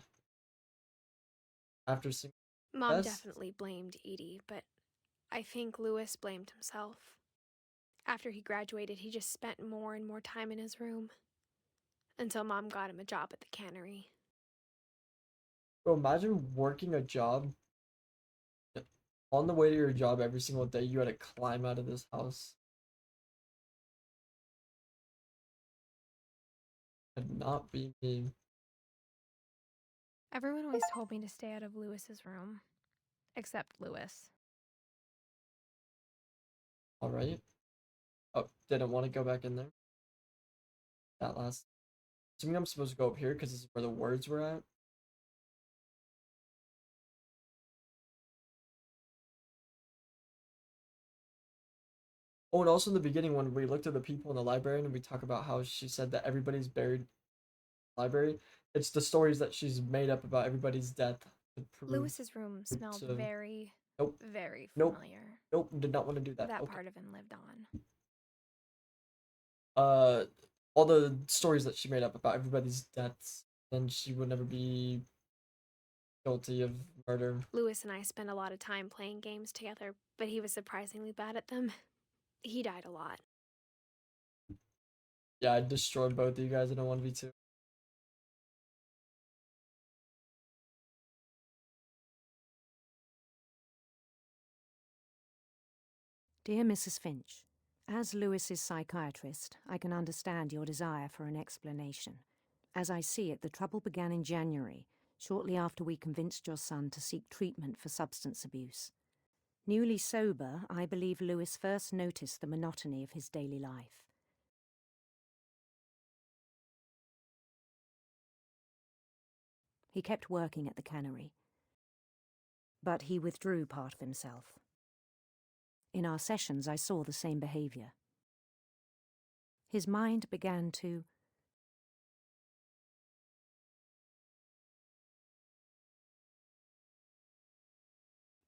After seeing Mom nest, definitely blamed Edie, but I think Lewis blamed himself. After he graduated, he just spent more and more time in his room. Until Mom got him a job at the cannery. bro, imagine working a job. On the way to your job every single day, you had to climb out of this house. Could not be me. Everyone always told me to stay out of Lewis's room. Except Lewis. Alright. Oh, didn't want to go back in there. That last. Assuming I'm supposed to go up here because this is where the words were at. Oh, and also in the beginning when we looked at the people in the library and we talk about how she said that everybody's buried in the library, it's the stories that she's made up about everybody's death. Lewis's room smelled very, nope, very nope, familiar. Nope, did not want to do that. That okay. part of him lived on. All the stories that she made up about everybody's deaths, then she would never be guilty of murder. Lewis and I spent a lot of time playing games together, but he was surprisingly bad at them. He died a lot. Yeah, I destroyed both of you guys in a 1v2. Dear Mrs. Finch, as Lewis's psychiatrist, I can understand your desire for an explanation. As I see it, the trouble began in January, shortly after we convinced your son to seek treatment for substance abuse. Newly sober, I believe Lewis first noticed the monotony of his daily life. He kept working at the cannery. But he withdrew part of himself. In our sessions, I saw the same behaviour. His mind began to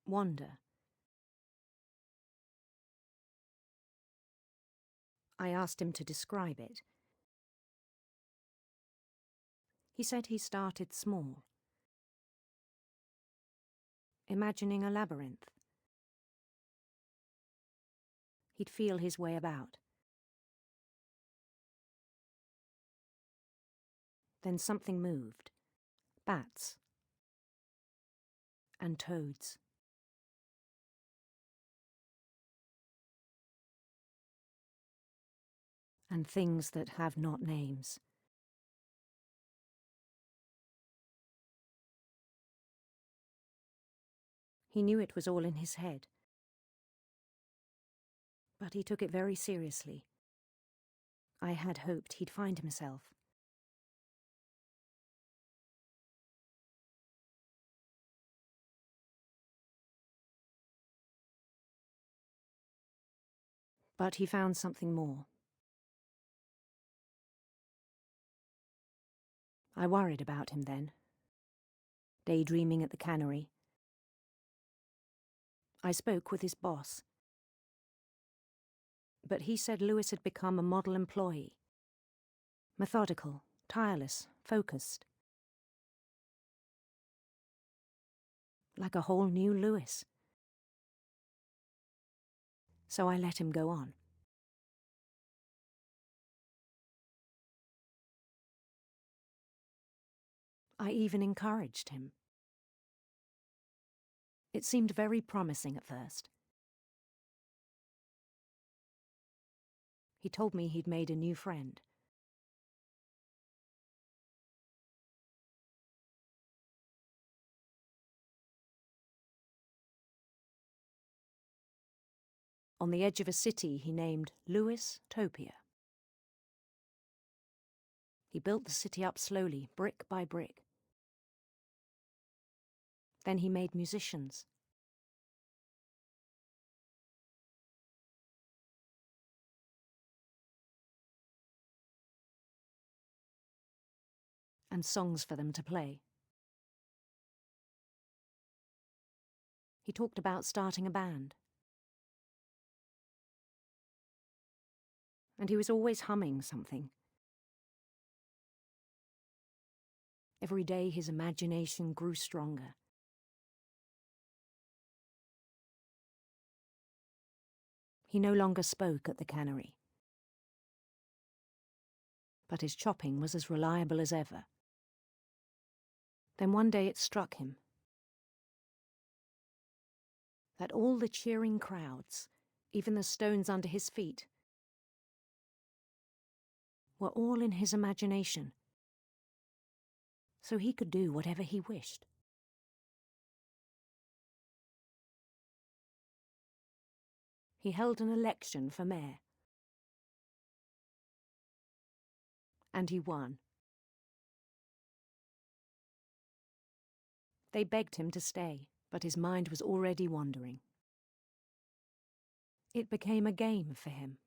wander. I asked him to describe it. He said he started small, imagining a labyrinth. He'd feel his way about. Then something moved. Bats. And toads. And things that have not names. He knew it was all in his head. But he took it very seriously. I had hoped he'd find himself. But he found something more. I worried about him then. Daydreaming at the cannery. I spoke with his boss. But he said Lewis had become a model employee. Methodical, tireless, focused. Like a whole new Lewis. So I let him go on. I even encouraged him. It seemed very promising at first. He told me he'd made a new friend. On the edge of a city he named Lewis Topia. He built the city up slowly, brick by brick. Then he made musicians. And songs for them to play. He talked about starting a band. And he was always humming something. Every day his imagination grew stronger. He no longer spoke at the cannery. But his chopping was as reliable as ever. Then one day it struck him that all the cheering crowds, even the stones under his feet, were all in his imagination, so he could do whatever he wished. He held an election for mayor. And he won. They begged him to stay, but his mind was already wandering. It became a game for him.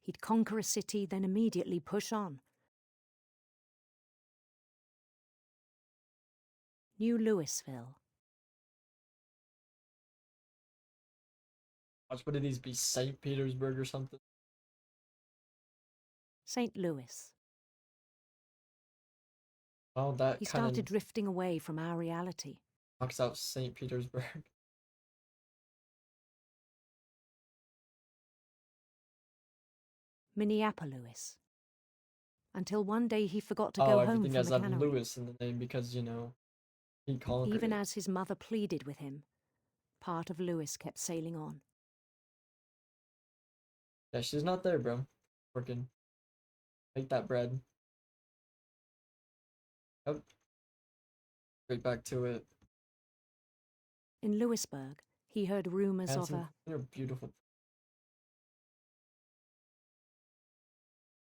He'd conquer a city, then immediately push on. New Louisville. Watch, what of these be? St. Petersburg or something? St. Louis. Well, that He kind started of drifting away from our reality. knocks out St. Petersburg. Minneapolis. Until one day he forgot to Oh, go home everything from has the that cannery. Lewis in the name because, you know, he conquered Even it. as his mother pleaded with him, part of Lewis kept sailing on. Yeah, she's not there, bro. Working. Make that bread. Yep. Straight back to it. In Lewisburg, he heard rumours of Handsome, a you're beautiful.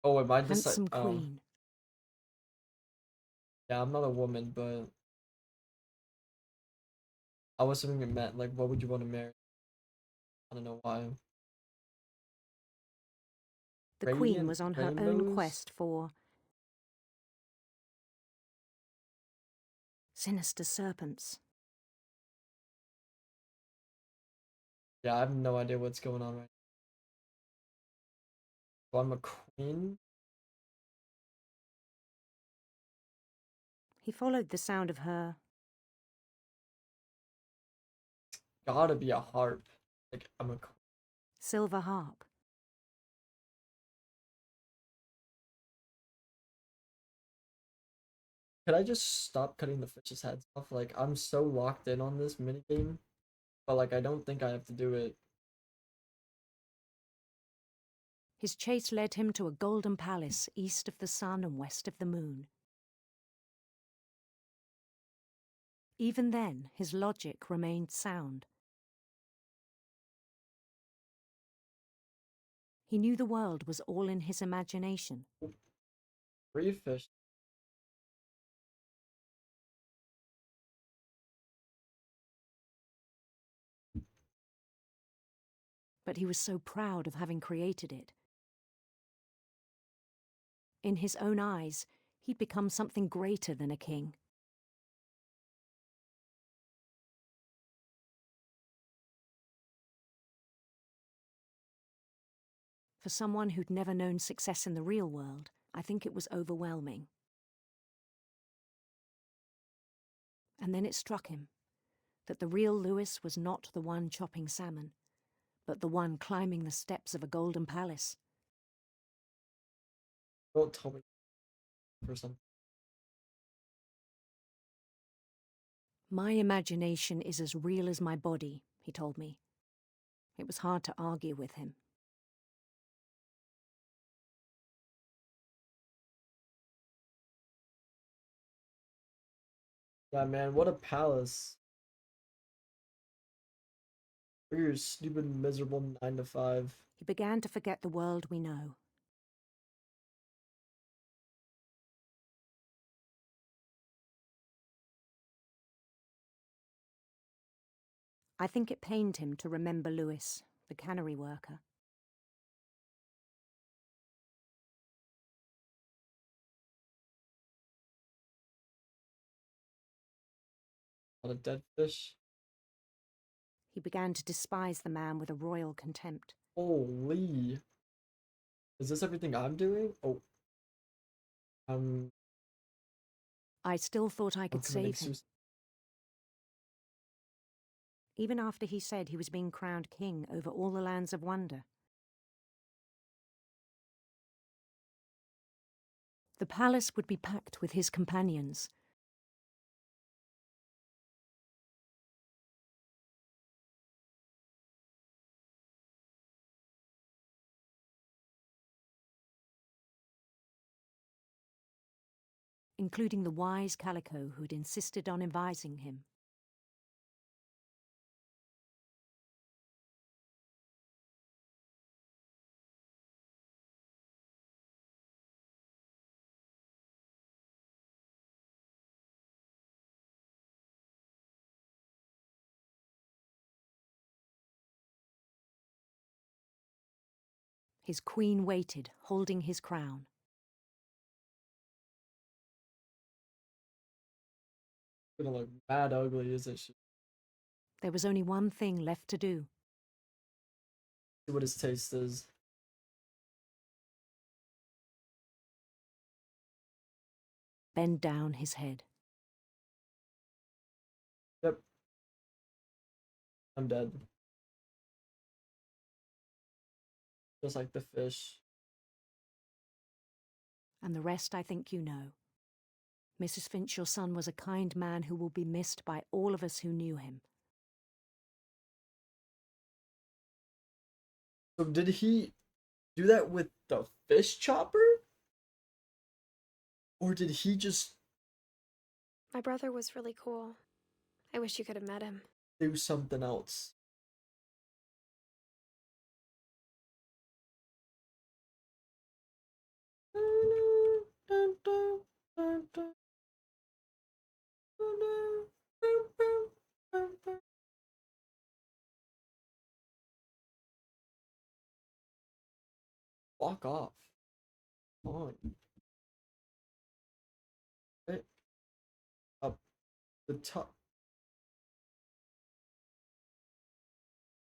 Oh, am I Handsome queen. Yeah, I'm not a woman, but I was assuming it meant like, what would you want to marry? I don't know why. The queen Radiant was on her own rainbows? quest for sinister serpents. Yeah, I have no idea what's going on right now. So I'm a queen? He followed the sound of her. Gotta be a harp. Like, I'm a queen. Silver harp. Could I just stop cutting the fish's heads off? Like, I'm so locked in on this minigame, but like, I don't think I have to do it. His chase led him to a golden palace east of the sun and west of the moon. Even then, his logic remained sound. He knew the world was all in his imagination. 3 fish. But he was so proud of having created it. In his own eyes, he'd become something greater than a king. For someone who'd never known success in the real world, I think it was overwhelming. And then it struck him that the real Lewis was not the one chopping salmon, but the one climbing the steps of a golden palace. Don't tell me for something. My imagination is as real as my body, he told me. It was hard to argue with him. Yeah, man, what a palace. For your stupid, miserable 9 to 5. He began to forget the world we know. I think it pained him to remember Lewis, the cannery worker. A lot of dead fish. He began to despise the man with a royal contempt. Holy. Is this everything I'm doing? Oh. I still thought I I'm could committing save him. suicide. Even after he said he was being crowned king over all the lands of wonder. The palace would be packed with his companions. Including the wise Calico who'd insisted on advising him. His queen waited, holding his crown. Gonna look mad ugly, isn't she? There was only one thing left to do. See what his taste is. Bend down his head. Yep. I'm dead. Just like the fish. And the rest I think you know. Mrs. Finch, your son was a kind man who will be missed by all of us who knew him. So did he do that with the fish chopper? Or did he just My brother was really cool. I wish you could have met him. do something else? walk off. Come on. Okay. Up the top.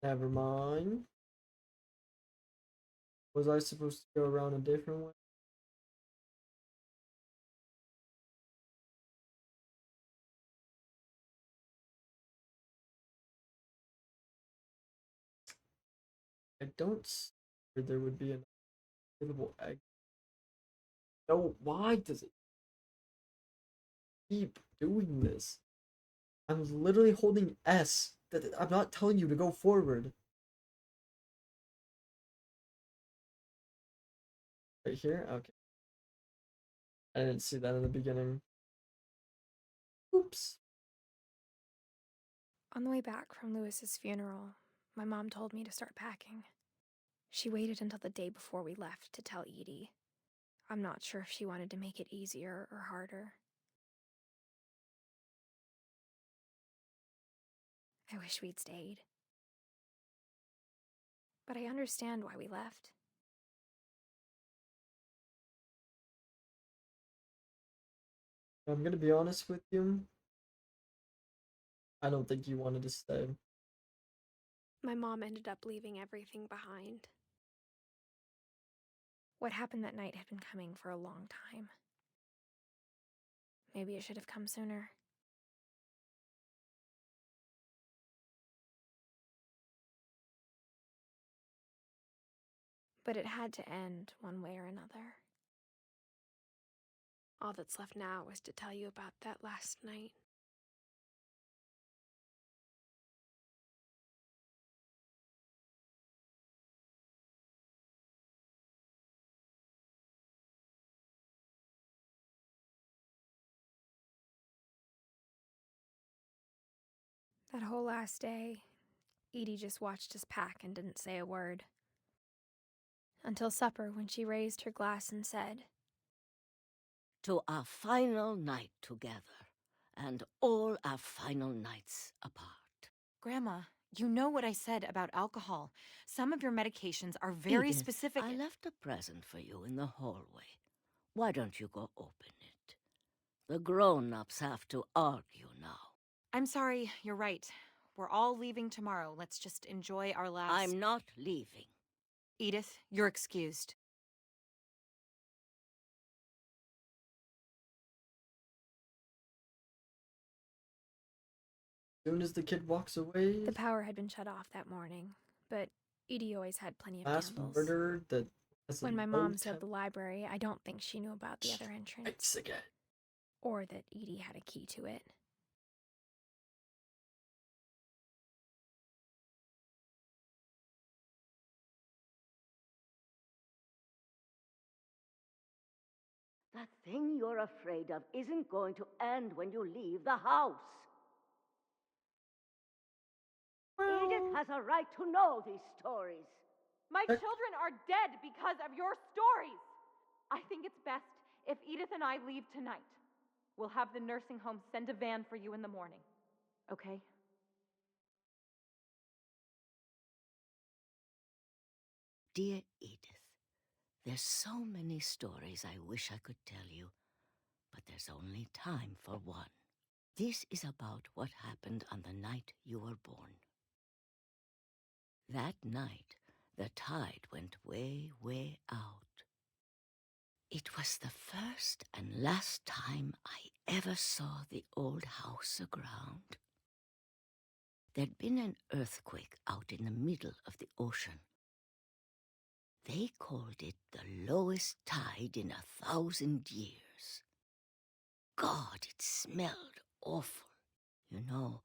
Never mind. Was I supposed to go around a different way? I don't see where there would be an available egg. No, why does it keep doing this? I'm literally holding S. I'm not telling you to go forward. Right here? Okay. I didn't see that in the beginning. Oops. On the way back from Lewis's funeral, my mom told me to start packing. She waited until the day before we left to tell Edie. I'm not sure if she wanted to make it easier or harder. I wish we'd stayed. But I understand why we left. I'm gonna be honest with you. I don't think you wanted to stay. My mom ended up leaving everything behind. What happened that night had been coming for a long time. Maybe it should have come sooner. But it had to end one way or another. All that's left now is to tell you about that last night. That whole last day, Edie just watched us pack and didn't say a word. Until supper, when she raised her glass and said, "To our final night together, and all our final nights apart." Grandma, you know what I said about alcohol. Some of your medications are very Edith, specific. I left a present for you in the hallway. Why don't you go open it? The grown-ups have to argue now. I'm sorry, you're right. We're all leaving tomorrow. Let's just enjoy our last... I'm not leaving. Edith, you're excused. As soon as the kid walks away, the power had been shut off that morning, but Edie always had plenty of mass candles. murder that When my mom said the library, I don't think she knew about the other entrance. Again. Or that Edie had a key to it. That thing you're afraid of isn't going to end when you leave the house. Edith has a right to know these stories. My children are dead because of your stories. I think it's best if Edith and I leave tonight. We'll have the nursing home send a van for you in the morning. Okay? Dear Edith, there's so many stories I wish I could tell you, but there's only time for one. This is about what happened on the night you were born. That night, the tide went way, way out. It was the first and last time I ever saw the old house aground. There'd been an earthquake out in the middle of the ocean. They called it the lowest tide in 1,000 years. God, it smelled awful. You know,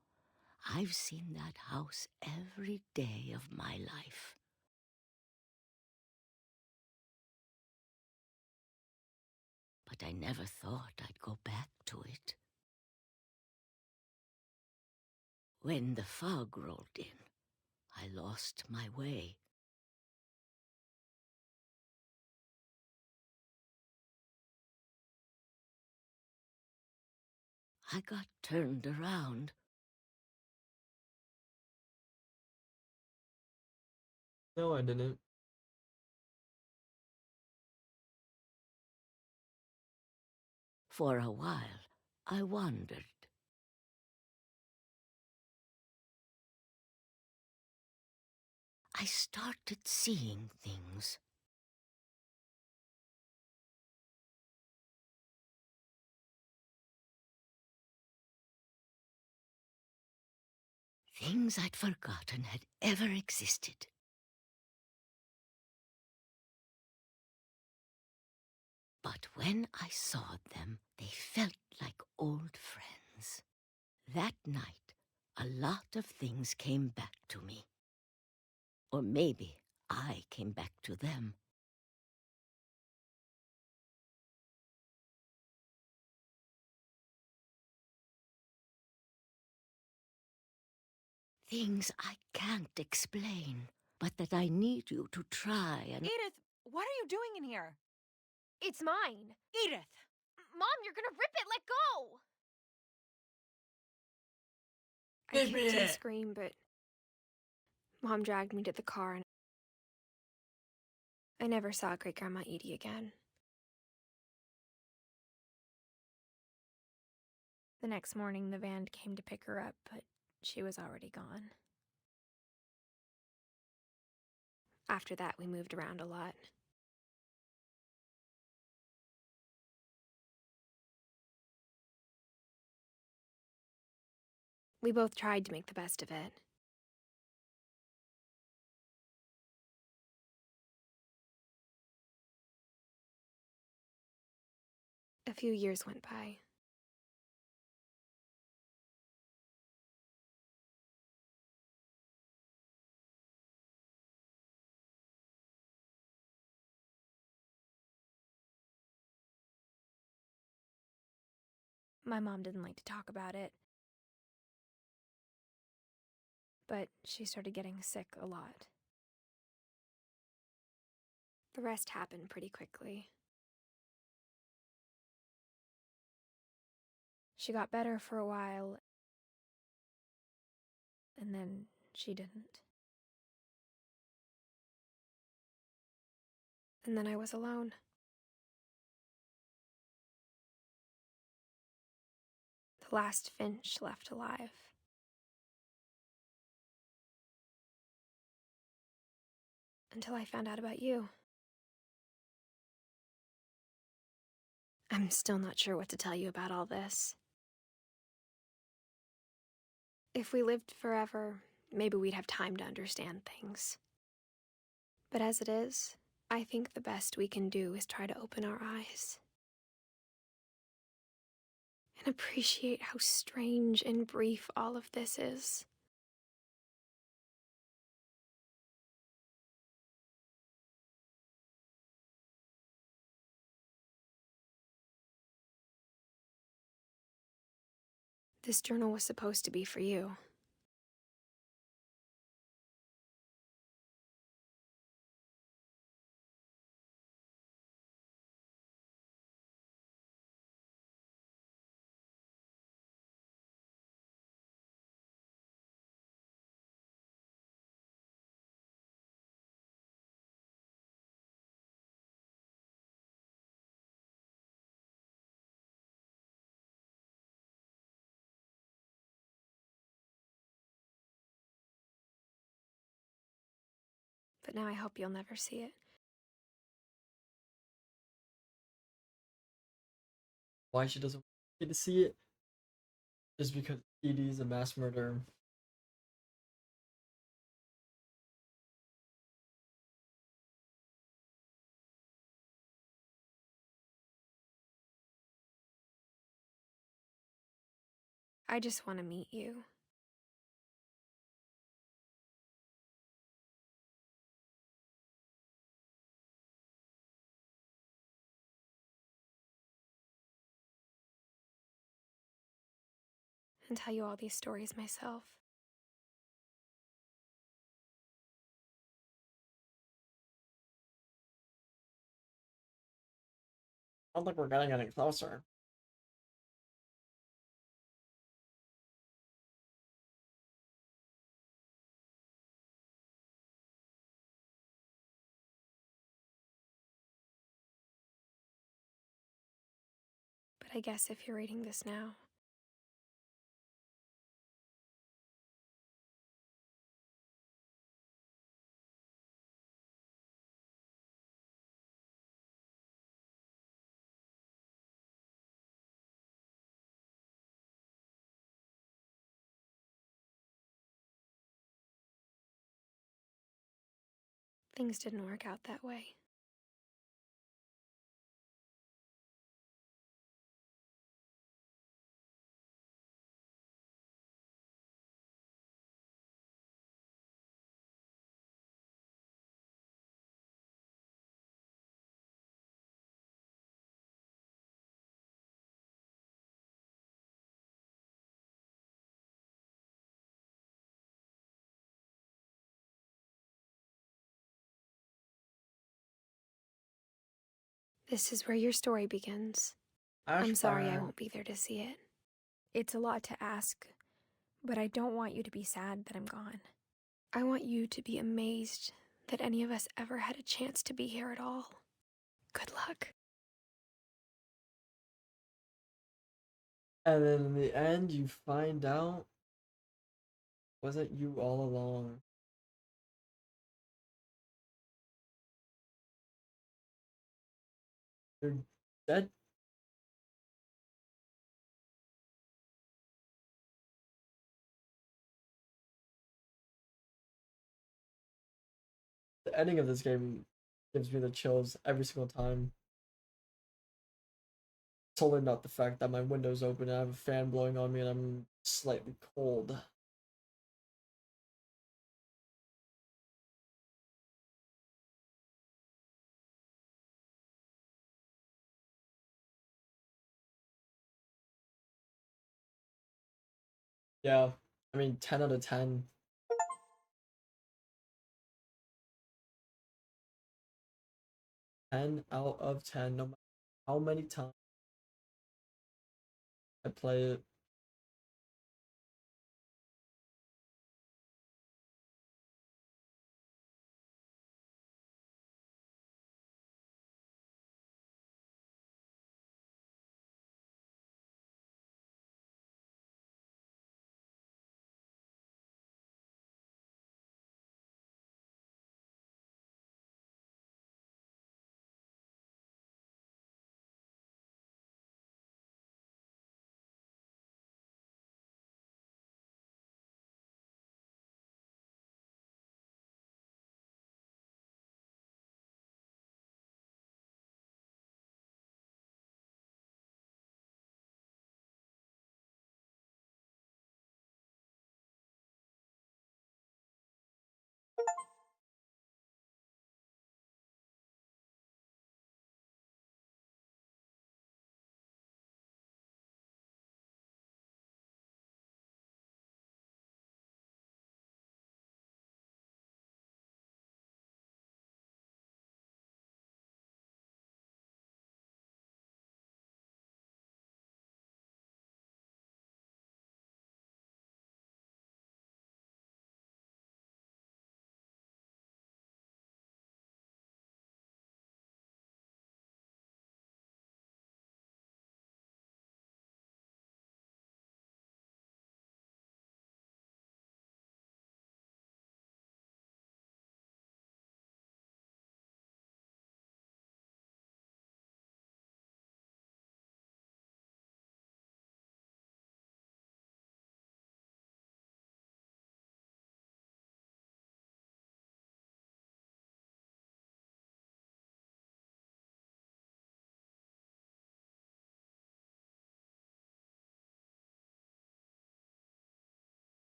I've seen that house every day of my life. But I never thought I'd go back to it. When the fog rolled in, I lost my way. I got turned around. No, I didn't. For a while, I wondered. I started seeing things. Things I'd forgotten had ever existed. But when I saw them, they felt like old friends. That night, a lot of things came back to me. Or maybe I came back to them. Things I can't explain, but that I need you to try and... Edith, what are you doing in here? It's mine. Edith! Mom, you're gonna rip it! Let go! I Give me kicked and it! screamed, but Mom dragged me to the car, and I never saw Great-Grandma Edie again. The next morning, the van came to pick her up, but she was already gone. After that, we moved around a lot. We both tried to make the best of it. A few years went by. My mom didn't like to talk about it, but she started getting sick a lot. The rest happened pretty quickly. She got better for a while, and then she didn't. And then I was alone. The last Finch left alive. Until I found out about you. I'm still not sure what to tell you about all this. If we lived forever, maybe we'd have time to understand things. But as it is, I think the best we can do is try to open our eyes. And appreciate how strange and brief all of this is. This journal was supposed to be for you. But now I hope you'll never see it. Why she doesn't want me to see it is because Edie is a mass murderer. I just want to meet you. And tell you all these stories myself. I don't think we're getting any closer. But but I guess if you're reading this now. Things didn't work out that way. This is where your story begins. I'm sorry I won't be there to see it. It's a lot to ask, but I don't want you to be sad that I'm gone. I want you to be amazed that any of us ever had a chance to be here at all. Good luck. And then in the end, you find out wasn't you all along. You're dead. The ending of this game gives me the chills every single time. Totally not the fact that my window's open and I have a fan blowing on me and I'm slightly cold. Yeah, I mean, 10 out of 10. 10 out of 10, no matter how many times I play it.